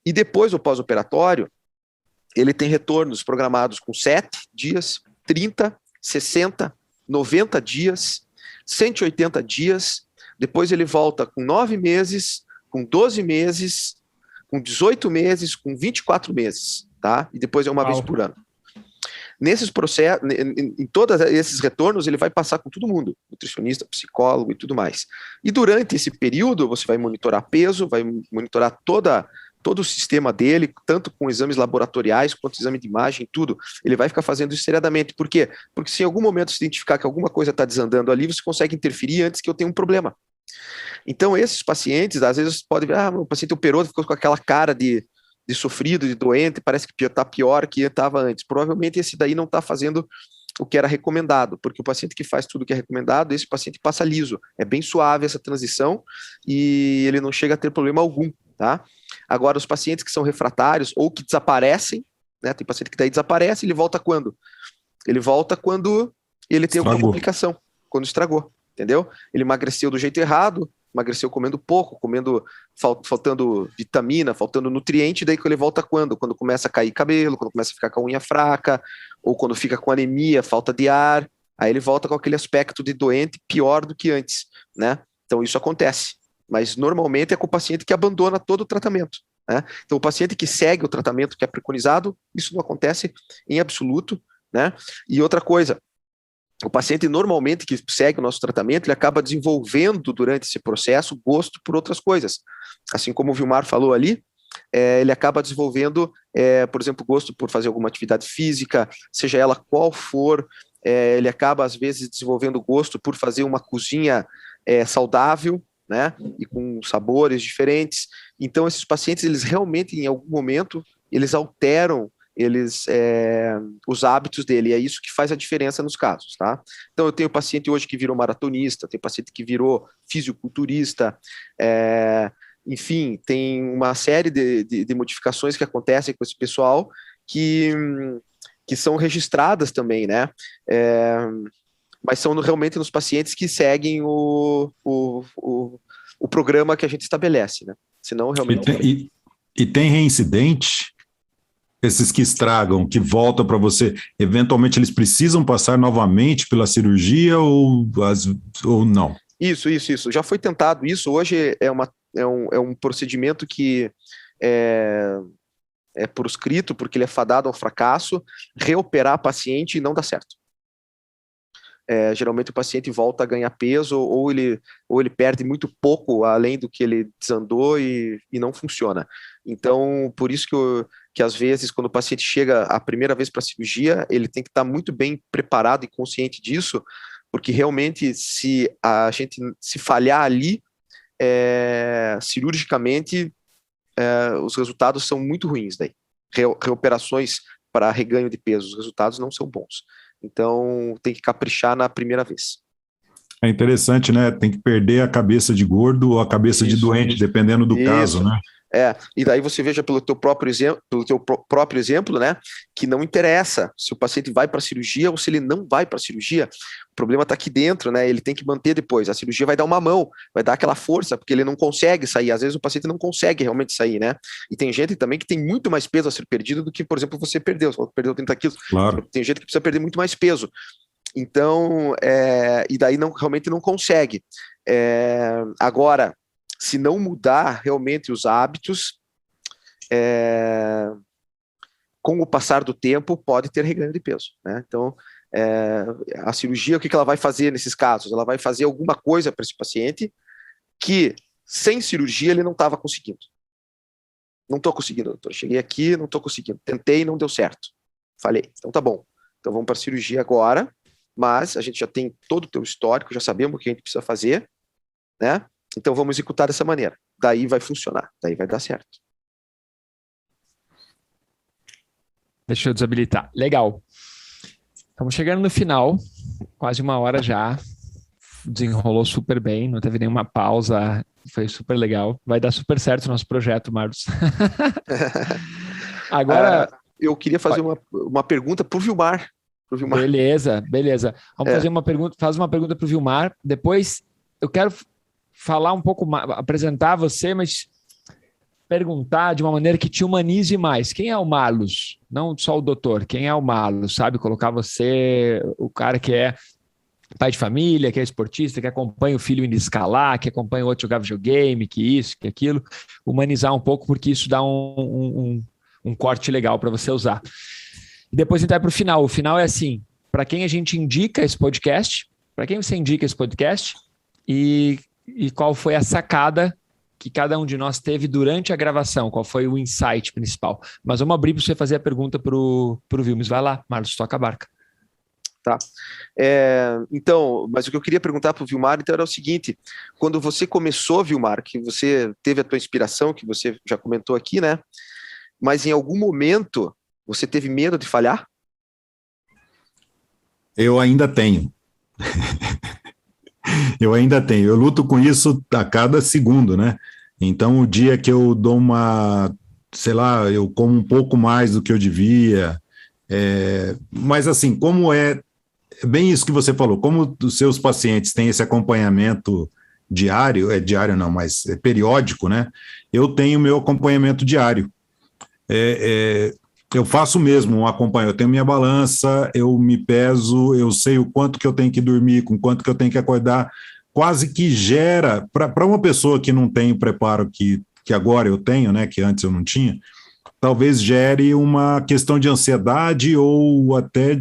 E depois do pós-operatório, ele tem retornos programados com 7 dias, 30, 60, 90 dias, 180 dias, depois ele volta com 9 meses, com 12 meses, com 18 meses, com 24 meses, tá? E depois é uma vez por ano. Nesses processos, em todos esses retornos, ele vai passar com todo mundo, nutricionista, psicólogo e tudo mais. E durante esse período, você vai monitorar peso, vai monitorar todo o sistema dele, tanto com exames laboratoriais quanto exame de imagem, tudo. Ele vai ficar fazendo isso seriadamente. Por quê? Porque se em algum momento se identificar que alguma coisa está desandando ali, você consegue interferir antes que eu tenha um problema. Então, esses pacientes, às vezes, podem ver, o paciente operou, ficou com aquela cara de sofrido, de doente, parece que está pior que estava antes. Provavelmente esse daí não está fazendo o que era recomendado, porque o paciente que faz tudo o que é recomendado, esse paciente passa liso. É bem suave essa transição e ele não chega a ter problema algum, tá? Agora, os pacientes que são refratários ou que desaparecem, né? Tem paciente que daí desaparece, ele volta quando? Ele volta quando ele tem alguma complicação, quando estragou, entendeu? Ele emagreceu do jeito errado, emagreceu comendo pouco, faltando vitamina, faltando nutriente, daí que ele volta quando? Quando começa a cair cabelo, quando começa a ficar com a unha fraca, ou quando fica com anemia, falta de ar, aí ele volta com aquele aspecto de doente pior do que antes, né? Então isso acontece, mas normalmente é com o paciente que abandona todo o tratamento, né? Então o paciente que segue o tratamento que é preconizado, isso não acontece em absoluto, né? E outra coisa, o paciente normalmente que segue o nosso tratamento, ele acaba desenvolvendo durante esse processo gosto por outras coisas. Assim como o Vilmar falou ali, ele acaba desenvolvendo, por exemplo, gosto por fazer alguma atividade física, seja ela qual for, ele acaba às vezes desenvolvendo gosto por fazer uma cozinha saudável, né, e com sabores diferentes. Então esses pacientes, eles realmente em algum momento, eles alteram os hábitos dele, e é isso que faz a diferença nos casos, tá? Então eu tenho paciente hoje que virou maratonista, tem paciente que virou fisiculturista, enfim, tem uma série de modificações que acontecem com esse pessoal que são registradas também, né? Mas são realmente nos pacientes que seguem o programa que a gente estabelece, né? Senão realmente... E tem reincidente? Esses que estragam, que voltam para você, eventualmente eles precisam passar novamente pela cirurgia ou não? Isso. Já foi tentado isso. Hoje é um procedimento que é proscrito, porque ele é fadado ao fracasso. Reoperar paciente não dá certo. Geralmente o paciente volta a ganhar peso ou ele perde muito pouco além do que ele desandou e não funciona. Então, por isso que às vezes, quando o paciente chega a primeira vez para a cirurgia, ele tem que estar muito bem preparado e consciente disso, porque realmente se a gente se falhar ali, cirurgicamente, os resultados são muito ruins daí. Reoperações para reganho de peso, os resultados não são bons. Então, tem que caprichar na primeira vez. É interessante, né? Tem que perder a cabeça de gordo ou a cabeça de doente, dependendo do caso, né? E daí você veja pelo teu próprio exemplo, né? Que não interessa se o paciente vai para a cirurgia ou se ele não vai para a cirurgia. O problema está aqui dentro, né? Ele tem que manter depois. A cirurgia vai dar uma mão, vai dar aquela força, porque ele não consegue sair. Às vezes o paciente não consegue realmente sair, né? E tem gente também que tem muito mais peso a ser perdido do que, por exemplo, você perdeu. Você perdeu 30 quilos. Claro. Tem gente que precisa perder muito mais peso. Então, e daí realmente não consegue. Agora, se não mudar realmente os hábitos, com o passar do tempo, pode ter reganho de peso, né? Então, a cirurgia, o que ela vai fazer nesses casos? Ela vai fazer alguma coisa para esse paciente que, sem cirurgia, ele não estava conseguindo. Não estou conseguindo, doutor. Cheguei aqui, não estou conseguindo. Tentei, não deu certo. Falei, então tá bom. Então vamos para a cirurgia agora, mas a gente já tem todo o teu histórico, já sabemos o que a gente precisa fazer, né? Então vamos executar dessa maneira. Daí vai funcionar, daí vai dar certo. Deixa eu desabilitar. Legal. Estamos chegando no final, quase 1 hora já. Desenrolou super bem, não teve nenhuma pausa, foi super legal. Vai dar super certo o nosso projeto, Marlos. Agora... eu queria fazer uma pergunta para o Vilmar. Beleza. Vamos fazer uma pergunta. Faz uma pergunta para o Vilmar. Depois eu quero falar um pouco mais, apresentar você, mas perguntar de uma maneira que te humanize mais. Quem é o Marlos? Não só o doutor. Quem é o Marlos? Sabe? Colocar você, o cara que é pai de família, que é esportista, que acompanha o filho indo escalar, que acompanha o outro jogar videogame, que isso, que aquilo. Humanizar um pouco, porque isso dá um corte legal para você usar. E depois entrar para o final. O final é assim, para quem a gente indica esse podcast, para quem você indica esse podcast e qual foi a sacada que cada um de nós teve durante a gravação, qual foi o insight principal. Mas vamos abrir para você fazer a pergunta para o Vilmes. Vai lá, Marlos, toca a barca. Tá. Então, mas o que eu queria perguntar para o Vilmar então, era o seguinte, quando você começou, Vilmar, que você teve a tua inspiração, que você já comentou aqui, né? Mas em algum momento você teve medo de falhar? Eu ainda tenho. Eu luto com isso a cada segundo, né? Então, o dia que eu dou eu como um pouco mais do que eu devia, mas assim, como é bem isso que você falou, como os seus pacientes têm esse acompanhamento diário, diário não, mas é periódico, né? Eu tenho meu acompanhamento diário. Eu faço mesmo um acompanhamento, eu tenho minha balança, eu me peso, eu sei o quanto que eu tenho que dormir, com quanto que eu tenho que acordar, quase que gera, para uma pessoa que não tem o preparo que agora eu tenho, né, que antes eu não tinha, talvez gere uma questão de ansiedade ou até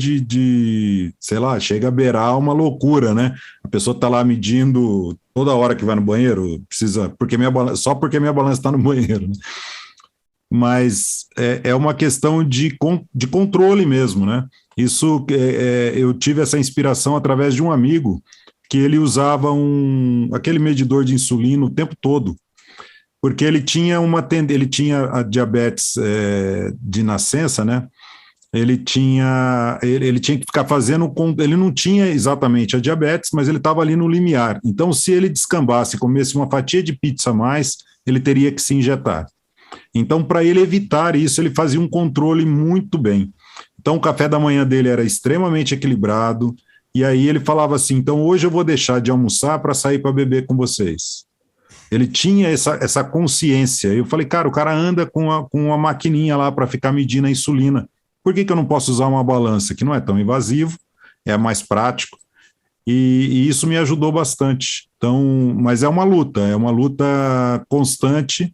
sei lá, chega a beirar uma loucura, né? A pessoa está lá medindo toda hora que vai no banheiro, precisa, só porque minha balança está no banheiro, né? Mas é uma questão de controle mesmo, né? Isso, eu tive essa inspiração através de um amigo que ele usava aquele medidor de insulina o tempo todo, porque ele tinha a diabetes de nascença, né? ele tinha que ficar fazendo, ele não tinha exatamente a diabetes, mas ele estava ali no limiar. Então, se ele descambasse e comesse uma fatia de pizza a mais, ele teria que se injetar. Então, para ele evitar isso, ele fazia um controle muito bem. Então, o café da manhã dele era extremamente equilibrado, e aí ele falava assim, então hoje eu vou deixar de almoçar para sair para beber com vocês. Ele tinha essa consciência. Eu falei, cara, o cara anda com uma maquininha lá para ficar medindo a insulina. Por que eu não posso usar uma balança que não é tão invasivo, é mais prático, e isso me ajudou bastante. Então, mas é uma luta constante.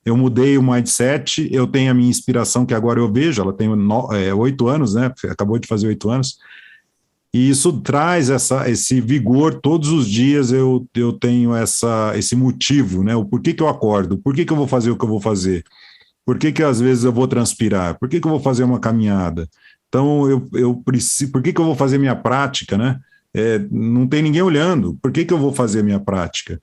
Eu mudei o mindset, eu tenho a minha inspiração que agora eu vejo, ela tem 8 anos, né? Acabou de fazer 8 anos, e isso traz esse vigor. Todos os dias eu tenho esse motivo, né? O porquê que eu acordo, por que eu vou fazer o que eu vou fazer, por que às vezes eu vou transpirar, por que eu vou fazer uma caminhada. Então eu preciso, por que eu vou fazer minha prática, né? Não tem ninguém olhando, por que eu vou fazer minha prática?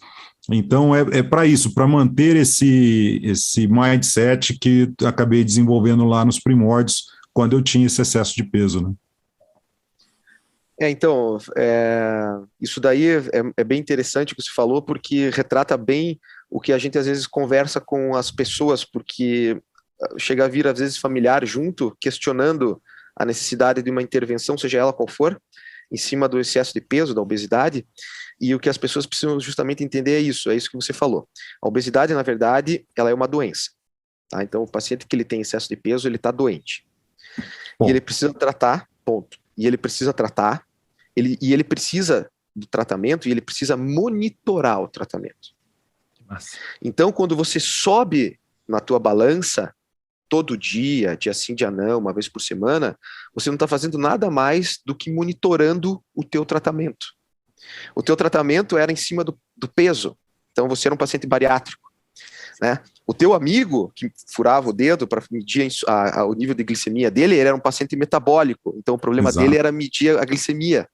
Então é para isso, para manter esse mindset que acabei desenvolvendo lá nos primórdios, quando eu tinha esse excesso de peso, né? Então, isso daí é bem interessante o que você falou, porque retrata bem o que a gente às vezes conversa com as pessoas, porque chega a vir às vezes familiar junto, questionando a necessidade de uma intervenção, seja ela qual for, em cima do excesso de peso, da obesidade, e o que as pessoas precisam justamente entender é isso que você falou. A obesidade, na verdade, ela é uma doença, tá? Então, o paciente que ele tem excesso de peso, ele está doente. Bom. E ele precisa tratar, ponto. E ele precisa tratar, ele precisa do tratamento, e ele precisa monitorar o tratamento. Nossa. Então, quando você sobe na tua balança, todo dia sim, dia não, uma vez por semana, você não está fazendo nada mais do que monitorando o teu tratamento. O teu tratamento era em cima do peso, então você era um paciente bariátrico, né? O teu amigo que furava o dedo para medir o nível de glicemia dele, ele era um paciente metabólico, então o problema Exato. dele era medir a glicemia.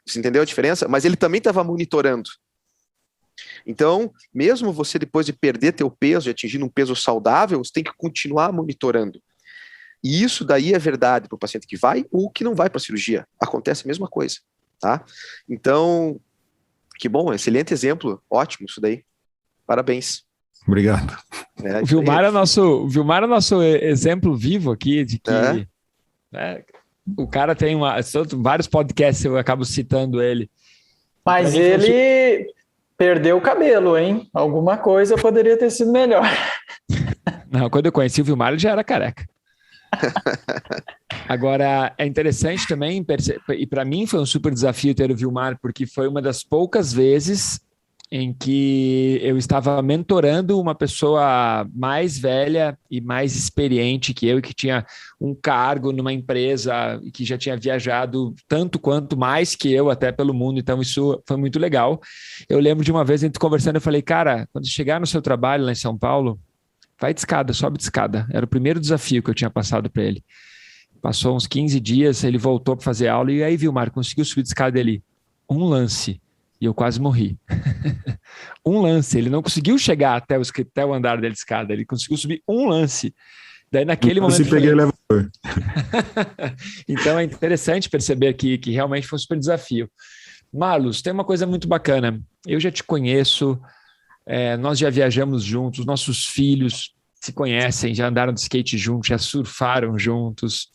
Você entendeu a diferença? Mas ele também estava monitorando. Então, mesmo você depois de perder teu peso e atingir um peso saudável, você tem que continuar monitorando. E isso daí é verdade para o paciente que vai ou que não vai para a cirurgia. Acontece a mesma coisa, tá? Então, que bom, excelente exemplo, ótimo isso daí. Parabéns. Obrigado. O Vilmar é nosso exemplo vivo aqui de que o cara tem vários podcasts, eu acabo citando ele. Mas ele perdeu o cabelo, hein? Alguma coisa poderia ter sido melhor. Não, quando eu conheci o Vilmar, ele já era careca. Agora, é interessante também, e para mim foi um super desafio ter o Vilmar, porque foi uma das poucas vezes em que eu estava mentorando uma pessoa mais velha e mais experiente que eu, e que tinha um cargo numa empresa e que já tinha viajado tanto quanto mais que eu até pelo mundo, então isso foi muito legal. Eu lembro de uma vez a gente conversando, eu falei, cara, quando chegar no seu trabalho lá em São Paulo, vai de escada, sobe de escada. Era o primeiro desafio que eu tinha passado para ele. Passou uns 15 dias, ele voltou para fazer aula, e aí, Vilmar, conseguiu subir de escada ali. Um lance. E eu quase morri. Um lance. Ele não conseguiu chegar até o andar da escada. Ele conseguiu subir um lance. Daí naquele momento... Se peguei elevador. Então é interessante perceber que realmente foi um super desafio. Marlos, tem uma coisa muito bacana. Eu já te conheço, nós já viajamos juntos, nossos filhos se conhecem, já andaram de skate juntos, já surfaram juntos.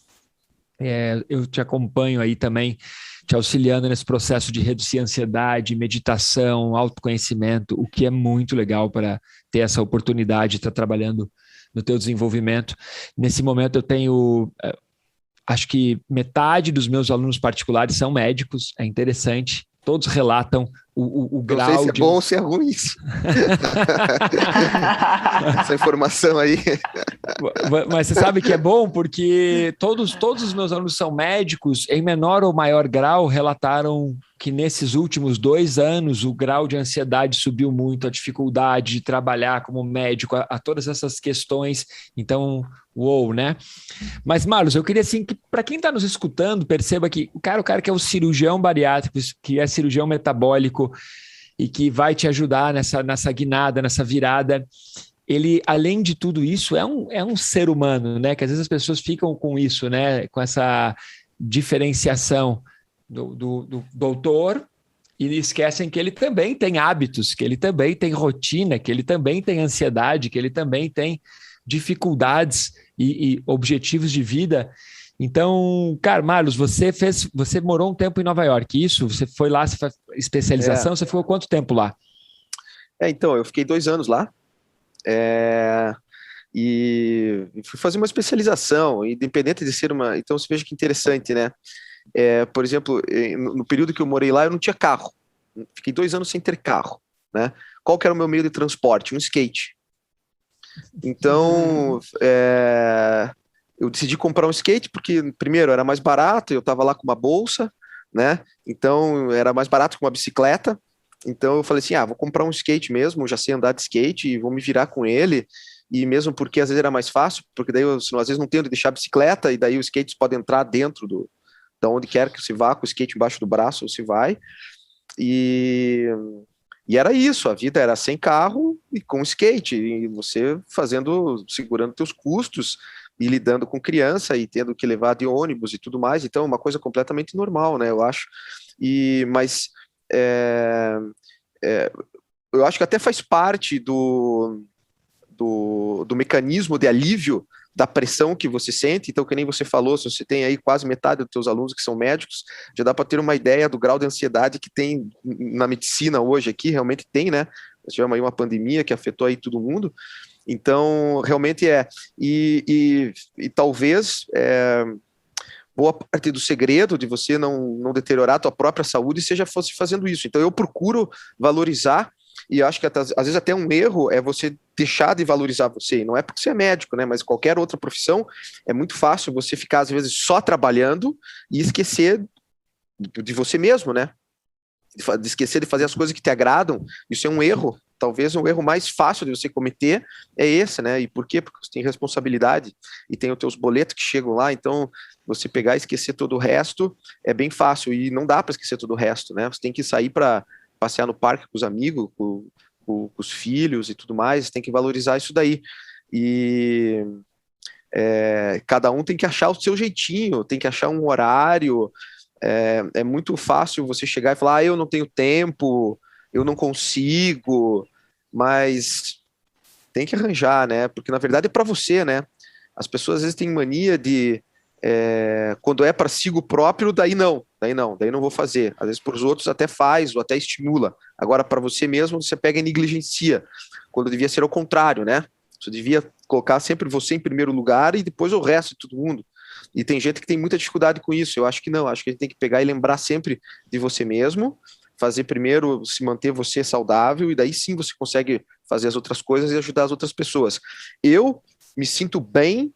Eu te acompanho aí também, te auxiliando nesse processo de reduzir a ansiedade, meditação, autoconhecimento, o que é muito legal para ter essa oportunidade de estar trabalhando no teu desenvolvimento. Nesse momento eu tenho, acho que metade dos meus alunos particulares são médicos, é interessante, todos relatam o grau de... Não sei se é bom ou se é ruim isso. Essa informação aí. Mas você sabe que é bom porque todos os meus alunos são médicos, em menor ou maior grau relataram que nesses últimos 2 anos o grau de ansiedade subiu muito, a dificuldade de trabalhar como médico, a todas essas questões. Então, né? Mas, Marlos, eu queria assim que para quem está nos escutando, perceba que o cara que é o cirurgião bariátrico, que é cirurgião metabólico e que vai te ajudar nessa guinada, nessa virada, ele, além de tudo isso, é um ser humano, né? Que às vezes as pessoas ficam com isso, né? Com essa diferenciação do doutor e esquecem que ele também tem hábitos, que ele também tem rotina, que ele também tem ansiedade, que ele também tem dificuldades e objetivos de vida. Então, cara, Marlos, você morou um tempo em Nova York, isso? Você foi lá, você faz especialização, você ficou quanto tempo lá? Então, eu fiquei 2 anos lá, e fui fazer uma especialização, independente de ser uma... Então, você veja que interessante, né? Por exemplo, no período que eu morei lá, eu não tinha carro. Fiquei 2 anos sem ter carro, né? Qual que era o meu meio de transporte? Um skate. Então, eu decidi comprar um skate porque, primeiro, era mais barato, eu estava lá com uma bolsa, né? Então, era mais barato que uma bicicleta. Então, eu falei assim, vou comprar um skate mesmo, já sei andar de skate e vou me virar com ele. E mesmo porque, às vezes, era mais fácil, porque daí, às vezes, não tenho de deixar a bicicleta e daí o skate pode entrar dentro da onde quer que você vá, com o skate embaixo do braço, você vai. E era isso, a vida era sem carro e com skate, e você segurando teus custos e lidando com criança e tendo que levar de ônibus e tudo mais, então é uma coisa completamente normal, né, eu acho. Mas eu acho que até faz parte do mecanismo de alívio da pressão que você sente. Então, que nem você falou, se você tem aí quase metade dos teus alunos que são médicos, já dá para ter uma ideia do grau de ansiedade que tem na medicina hoje aqui, realmente tem, né? Nós tivemos aí uma pandemia que afetou aí todo mundo, então, realmente e talvez boa parte do segredo de você não deteriorar a tua própria saúde fosse fazendo isso. Então, eu procuro valorizar. E acho que às vezes até um erro é você deixar de valorizar você. E não é porque você é médico, né? Mas qualquer outra profissão, é muito fácil você ficar, às vezes, só trabalhando e esquecer de você mesmo, né? De esquecer de fazer as coisas que te agradam. Isso é um erro. Talvez um erro mais fácil de você cometer é esse, né? E por quê? Porque você tem responsabilidade e tem os teus boletos que chegam lá. Então, você pegar e esquecer todo o resto é bem fácil. E não dá para esquecer todo o resto, né? Você tem que sair para passear no parque com os amigos, com os filhos e tudo mais, tem que valorizar isso daí. E cada um tem que achar o seu jeitinho, tem que achar um horário. É muito fácil você chegar e falar, eu não tenho tempo, eu não consigo, mas tem que arranjar, né? Porque na verdade é para você, né? As pessoas às vezes têm mania de quando é para si próprio, daí não vou fazer. Às vezes para os outros até faz ou até estimula. Agora para você mesmo você pega e negligencia, quando devia ser ao contrário, né? Você devia colocar sempre você em primeiro lugar e depois o resto de todo mundo. E tem gente que tem muita dificuldade com isso. Eu acho que não, acho que a gente tem que pegar e lembrar sempre de você mesmo, fazer primeiro, se manter você saudável, e daí sim você consegue fazer as outras coisas e ajudar as outras pessoas. Eu me sinto bem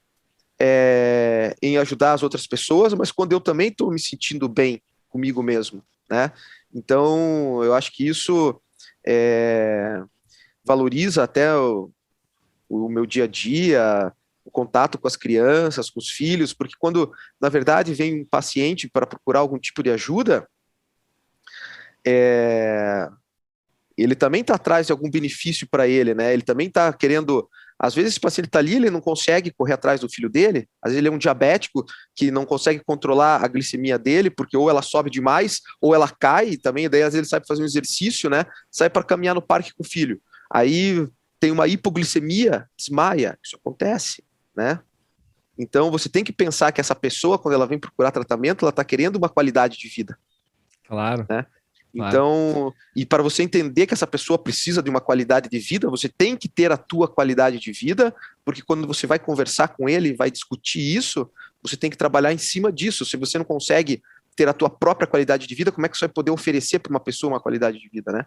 em ajudar as outras pessoas, mas quando eu também estou me sentindo bem comigo mesmo, né? Então, eu acho que isso valoriza até o meu dia a dia, o contato com as crianças, com os filhos, porque quando, na verdade, vem um paciente para procurar algum tipo de ajuda, ele também está atrás de algum benefício para ele, né? Ele também está querendo... Às vezes esse paciente está ali, ele não consegue correr atrás do filho dele, às vezes ele é um diabético que não consegue controlar a glicemia dele, porque ou ela sobe demais, ou ela cai também, daí às vezes ele sai para fazer um exercício, né? Sai para caminhar no parque com o filho. Aí tem uma hipoglicemia, desmaia, isso acontece, né? Então você tem que pensar que essa pessoa, quando ela vem procurar tratamento, ela está querendo uma qualidade de vida. Claro. Né? Claro. Então, e para você entender que essa pessoa precisa de uma qualidade de vida, você tem que ter a tua qualidade de vida, porque quando você vai conversar com ele, vai discutir isso, você tem que trabalhar em cima disso. Se você não consegue ter a tua própria qualidade de vida, como é que você vai poder oferecer para uma pessoa uma qualidade de vida, né?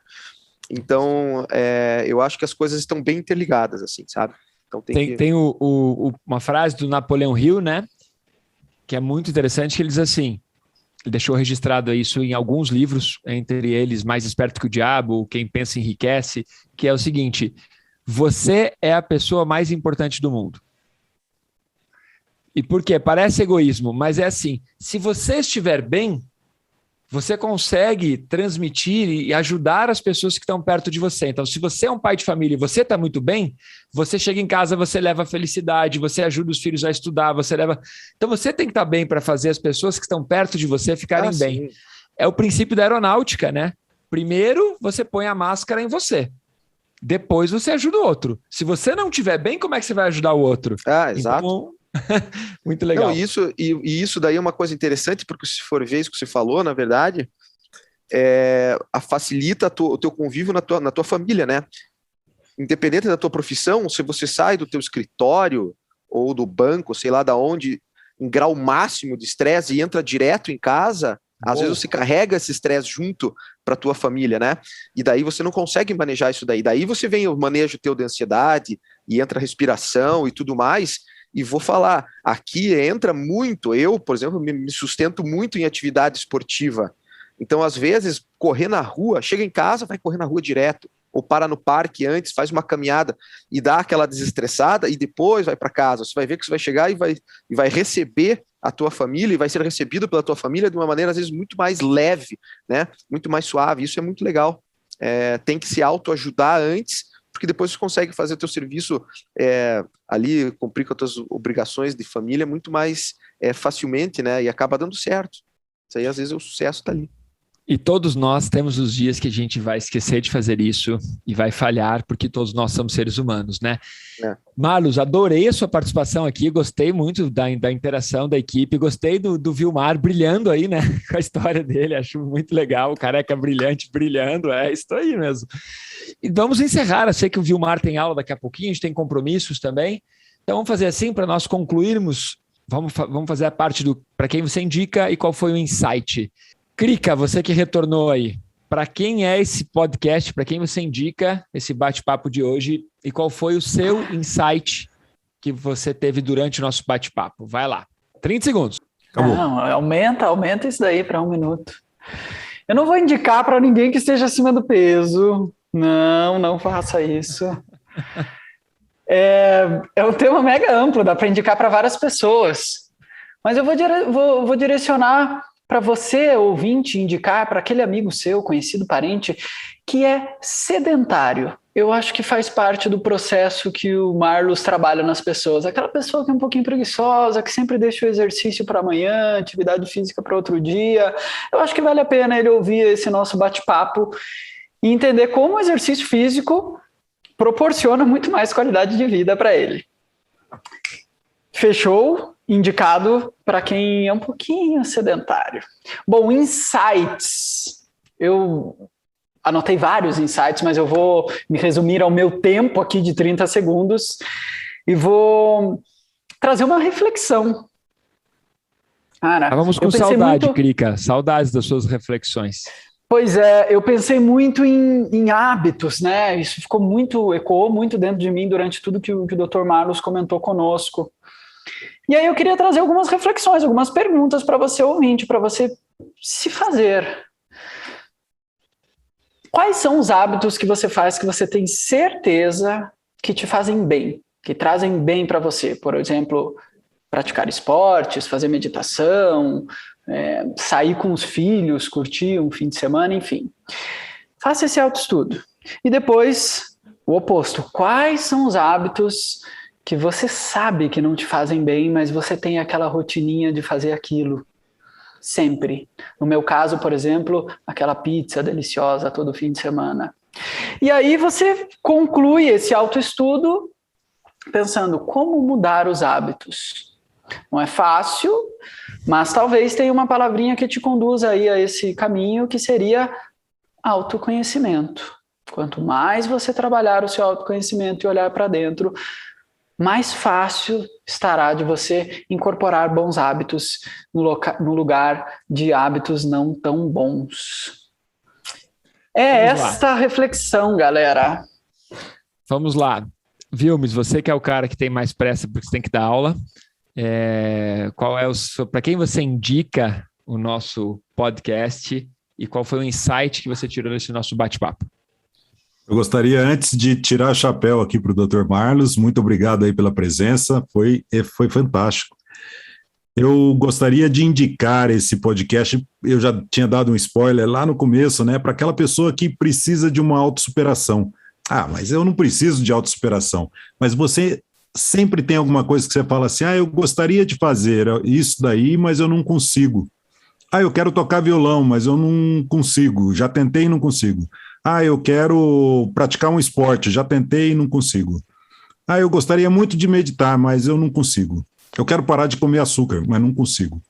Então, eu acho que as coisas estão bem interligadas, assim, sabe? Então tem uma frase do Napoleão Hill, né? Que é muito interessante, que ele diz assim, ele deixou registrado isso em alguns livros, entre eles Mais Esperto que o Diabo, Quem Pensa Enriquece, que é o seguinte: você é a pessoa mais importante do mundo. E por quê? Parece egoísmo, mas é assim, se você estiver bem, você consegue transmitir e ajudar as pessoas que estão perto de você. Então, se você é um pai de família e você está muito bem, você chega em casa, você leva felicidade, você ajuda os filhos a estudar, você leva... Então, você tem que estar bem para fazer as pessoas que estão perto de você ficarem bem. Sim. É o princípio da aeronáutica, né? Primeiro, você põe a máscara em você. Depois, você ajuda o outro. Se você não estiver bem, como é que você vai ajudar o outro? Exato. Então, muito legal. Não, isso daí é uma coisa interessante, porque se for ver isso que você falou, na verdade, facilita o teu convívio na tua família, né? Independente da tua profissão, se você sai do teu escritório ou do banco, sei lá da onde, em grau máximo de estresse e entra direto em casa, às vezes você carrega esse estresse junto para tua família, né? E daí você não consegue manejar isso daí. Daí você vem o manejo teu de ansiedade e entra a respiração e tudo mais. E vou falar, aqui entra muito, eu, por exemplo, me sustento muito em atividade esportiva. Então, às vezes, correr na rua, chega em casa, vai correr na rua direto, ou para no parque antes, faz uma caminhada e dá aquela desestressada e depois vai para casa. Você vai ver que você vai chegar e vai receber a tua família e vai ser recebido pela tua família de uma maneira, às vezes, muito mais leve, né? Muito mais suave. Isso é muito legal. Tem que se autoajudar antes, porque depois você consegue fazer o teu serviço ali, cumprir com as tuas obrigações de família muito mais facilmente, né? E acaba dando certo. Isso aí, às vezes, o sucesso está ali. E todos nós temos os dias que a gente vai esquecer de fazer isso e vai falhar, porque todos nós somos seres humanos, né? Marlos, adorei a sua participação aqui, gostei muito da interação da equipe, gostei do Vilmar brilhando aí, né? Com a história dele, acho muito legal, o careca brilhante brilhando, isso aí mesmo. E vamos encerrar, eu sei que o Vilmar tem aula daqui a pouquinho, a gente tem compromissos também, então vamos fazer assim para nós concluirmos, vamos fazer a parte do para quem você indica e qual foi o insight. Crica, você que retornou aí, para quem é esse podcast, para quem você indica esse bate-papo de hoje e qual foi o seu insight que você teve durante o nosso bate-papo? Vai lá, 30 segundos. Acabou. Não, aumenta isso daí para 1 minuto. Eu não vou indicar para ninguém que esteja acima do peso. Não faça isso. É um tema mega amplo, dá para indicar para várias pessoas. Mas eu vou direcionar para você, ouvinte, indicar para aquele amigo seu, conhecido, parente, que é sedentário. Eu acho que faz parte do processo que o Marlos trabalha nas pessoas. Aquela pessoa que é um pouquinho preguiçosa, que sempre deixa o exercício para amanhã, atividade física para outro dia. Eu acho que vale a pena ele ouvir esse nosso bate-papo e entender como o exercício físico proporciona muito mais qualidade de vida para ele. Fechou? Indicado para quem é um pouquinho sedentário. Bom, insights. Eu anotei vários insights, mas eu vou me resumir ao meu tempo aqui de 30 segundos e vou trazer uma reflexão. Cara, Vamos com saudade, Crica. Saudades das suas reflexões. Pois é, eu pensei muito em hábitos, né? Isso ecoou muito dentro de mim durante tudo que o Dr. Marlos comentou conosco. E aí eu queria trazer algumas reflexões, algumas perguntas para você ouvinte, para você se fazer. Quais são os hábitos que você faz que você tem certeza que te fazem bem, que trazem bem para você? Por exemplo, praticar esportes, fazer meditação, sair com os filhos, curtir um fim de semana, enfim. Faça esse autoestudo. E depois, o oposto. Quais são os hábitos que você sabe que não te fazem bem, mas você tem aquela rotininha de fazer aquilo sempre? No meu caso, por exemplo, aquela pizza deliciosa todo fim de semana. E aí você conclui esse autoestudo pensando como mudar os hábitos. Não é fácil, mas talvez tenha uma palavrinha que te conduza aí a esse caminho, que seria autoconhecimento. Quanto mais você trabalhar o seu autoconhecimento e olhar para dentro, mais fácil estará de você incorporar bons hábitos no lugar de hábitos não tão bons. Esta reflexão, galera. Vamos lá. Vilmes, você que é o cara que tem mais pressa porque você tem que dar aula, qual é para quem você indica o nosso podcast e qual foi o insight que você tirou desse nosso bate-papo? Eu gostaria, antes de tirar o chapéu aqui para o Dr. Marlos, muito obrigado aí pela presença, foi fantástico. Eu gostaria de indicar esse podcast, eu já tinha dado um spoiler lá no começo, né, para aquela pessoa que precisa de uma autossuperação. Ah, mas eu não preciso de autossuperação. Mas você sempre tem alguma coisa que você fala assim, eu gostaria de fazer isso daí, mas eu não consigo. Eu quero tocar violão, mas eu não consigo, já tentei e não consigo. Eu quero praticar um esporte, já tentei e não consigo. Eu gostaria muito de meditar, mas eu não consigo. Eu quero parar de comer açúcar, mas não consigo.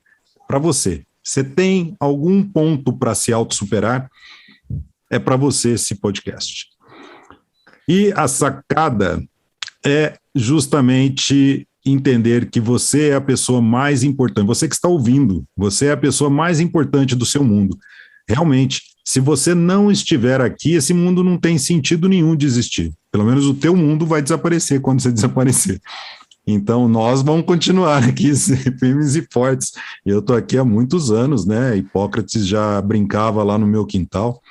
Para você tem algum ponto para se autossuperar? É para você esse podcast. E a sacada é justamente entender que você é a pessoa mais importante. Você que está ouvindo, você é a pessoa mais importante do seu mundo. Realmente, se você não estiver aqui, esse mundo não tem sentido nenhum de existir. Pelo menos o teu mundo vai desaparecer quando você desaparecer. Então, nós vamos continuar aqui firmes e fortes. Eu estou aqui há muitos anos, né? Hipócrates já brincava lá no meu quintal.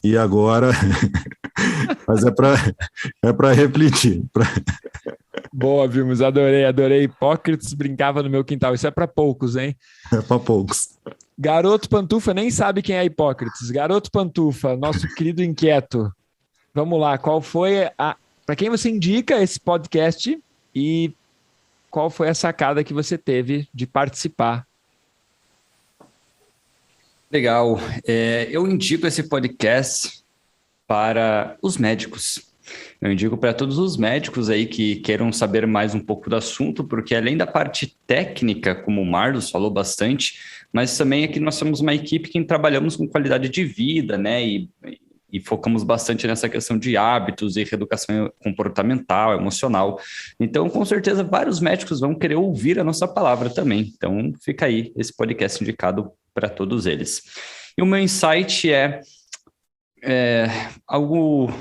E agora... Mas é para refletir. Boa, Vilmos, adorei. Hipócrates brincava no meu quintal. Isso é para poucos, hein? É para poucos. Garoto Pantufa nem sabe quem é Hipócrates. Garoto Pantufa, nosso querido inquieto. Vamos lá, qual foi para quem você indica esse podcast e qual foi a sacada que você teve de participar? Legal. Eu indico esse podcast para os médicos. Eu indico para todos os médicos aí que queiram saber mais um pouco do assunto, porque além da parte técnica, como o Marlos falou bastante, mas também aqui nós somos uma equipe que trabalhamos com qualidade de vida, né? E focamos bastante nessa questão de hábitos e reeducação comportamental, emocional. Então, com certeza, vários médicos vão querer ouvir a nossa palavra também. Então, fica aí esse podcast indicado para todos eles. E o meu insight é algo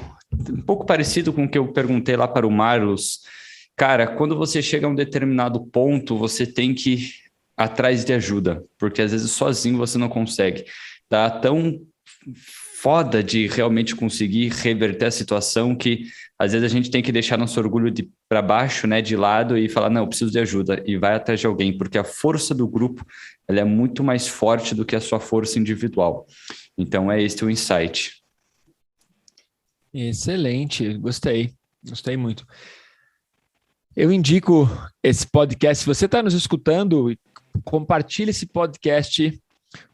um pouco parecido com o que eu perguntei lá para o Marlos. Cara, quando você chega a um determinado ponto, você tem que ir atrás de ajuda, porque às vezes sozinho você não consegue. Tá tão foda de realmente conseguir reverter a situação que às vezes a gente tem que deixar nosso orgulho para baixo, né, de lado e falar, não, eu preciso de ajuda, e vai atrás de alguém, porque a força do grupo ela é muito mais forte do que a sua força individual. Então é esse o insight. Excelente, gostei muito. Eu indico esse podcast, se você está nos escutando, compartilhe esse podcast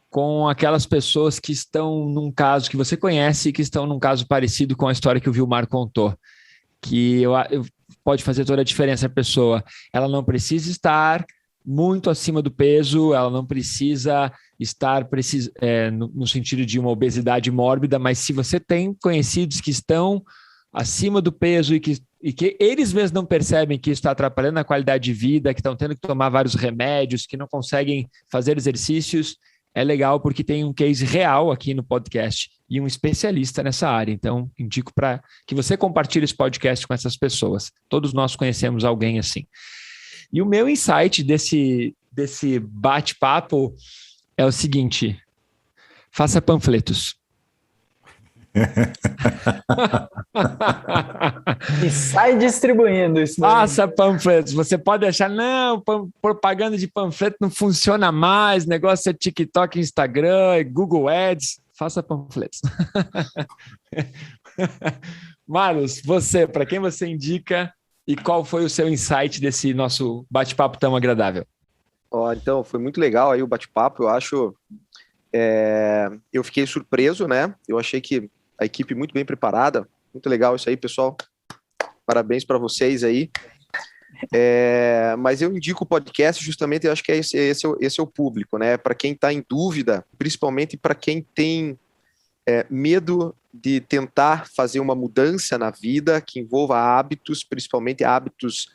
com aquelas pessoas que estão num caso que você conhece e que estão num caso parecido com a história que o Vilmar contou, que pode fazer toda a diferença. A pessoa, ela não precisa estar muito acima do peso, ela não precisa estar no sentido de uma obesidade mórbida, mas se você tem conhecidos que estão acima do peso e que eles mesmos não percebem que isso está atrapalhando a qualidade de vida, que estão tendo que tomar vários remédios, que não conseguem fazer exercícios, é legal porque tem um case real aqui no podcast e um especialista nessa área. Então, indico para que você compartilhe esse podcast com essas pessoas. Todos nós conhecemos alguém assim. E o meu insight desse bate-papo é o seguinte: faça panfletos. E sai distribuindo isso. Faça panfletos. Você pode achar, não, propaganda de panfleto não funciona mais, negócio é TikTok, Instagram, Google Ads. Faça panfletos. Marlos, você, para quem você indica e qual foi o seu insight desse nosso bate-papo tão agradável? Então, foi muito legal aí o bate-papo, eu acho. Eu fiquei surpreso, né? Eu achei que a equipe muito bem preparada. Muito legal isso aí, pessoal. Parabéns para vocês aí. Mas eu indico o podcast justamente, eu acho que esse é o público, né? Para quem está em dúvida, principalmente para quem tem medo de tentar fazer uma mudança na vida que envolva hábitos, principalmente hábitos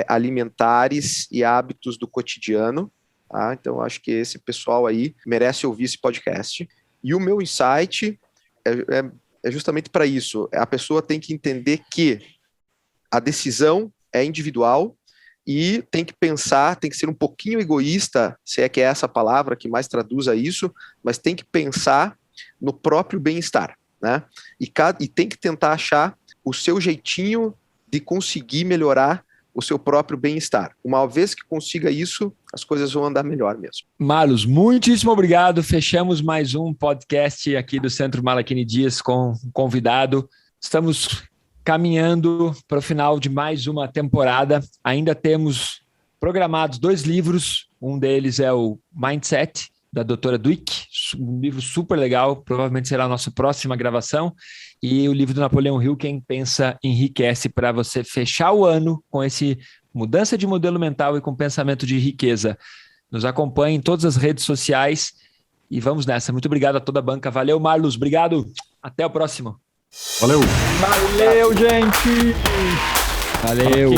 alimentares e hábitos do cotidiano. Tá? Então, acho que esse pessoal aí merece ouvir esse podcast. E o meu insight é justamente para isso. A pessoa tem que entender que a decisão é individual e tem que pensar, tem que ser um pouquinho egoísta, se é que é essa palavra que mais traduz a isso, mas tem que pensar no próprio bem-estar, né? E tem que tentar achar o seu jeitinho de conseguir melhorar o seu próprio bem-estar. Uma vez que consiga isso, as coisas vão andar melhor mesmo. Marlos, muitíssimo obrigado. Fechamos mais um podcast aqui do Centro Malaquini Dias com um convidado. Estamos caminhando para o final de mais uma temporada. Ainda temos programados 2 livros. Um deles é o Mindset, da doutora Duick, um livro super legal, provavelmente será a nossa próxima gravação. E o livro do Napoleão Hill, Quem Pensa Enriquece, para você fechar o ano com esse mudança de modelo mental e com pensamento de riqueza. Nos acompanhe em todas as redes sociais e vamos nessa. Muito obrigado a toda a banca. Valeu, Marlos. Obrigado. Até o próximo. Valeu! Valeu, gente! Valeu.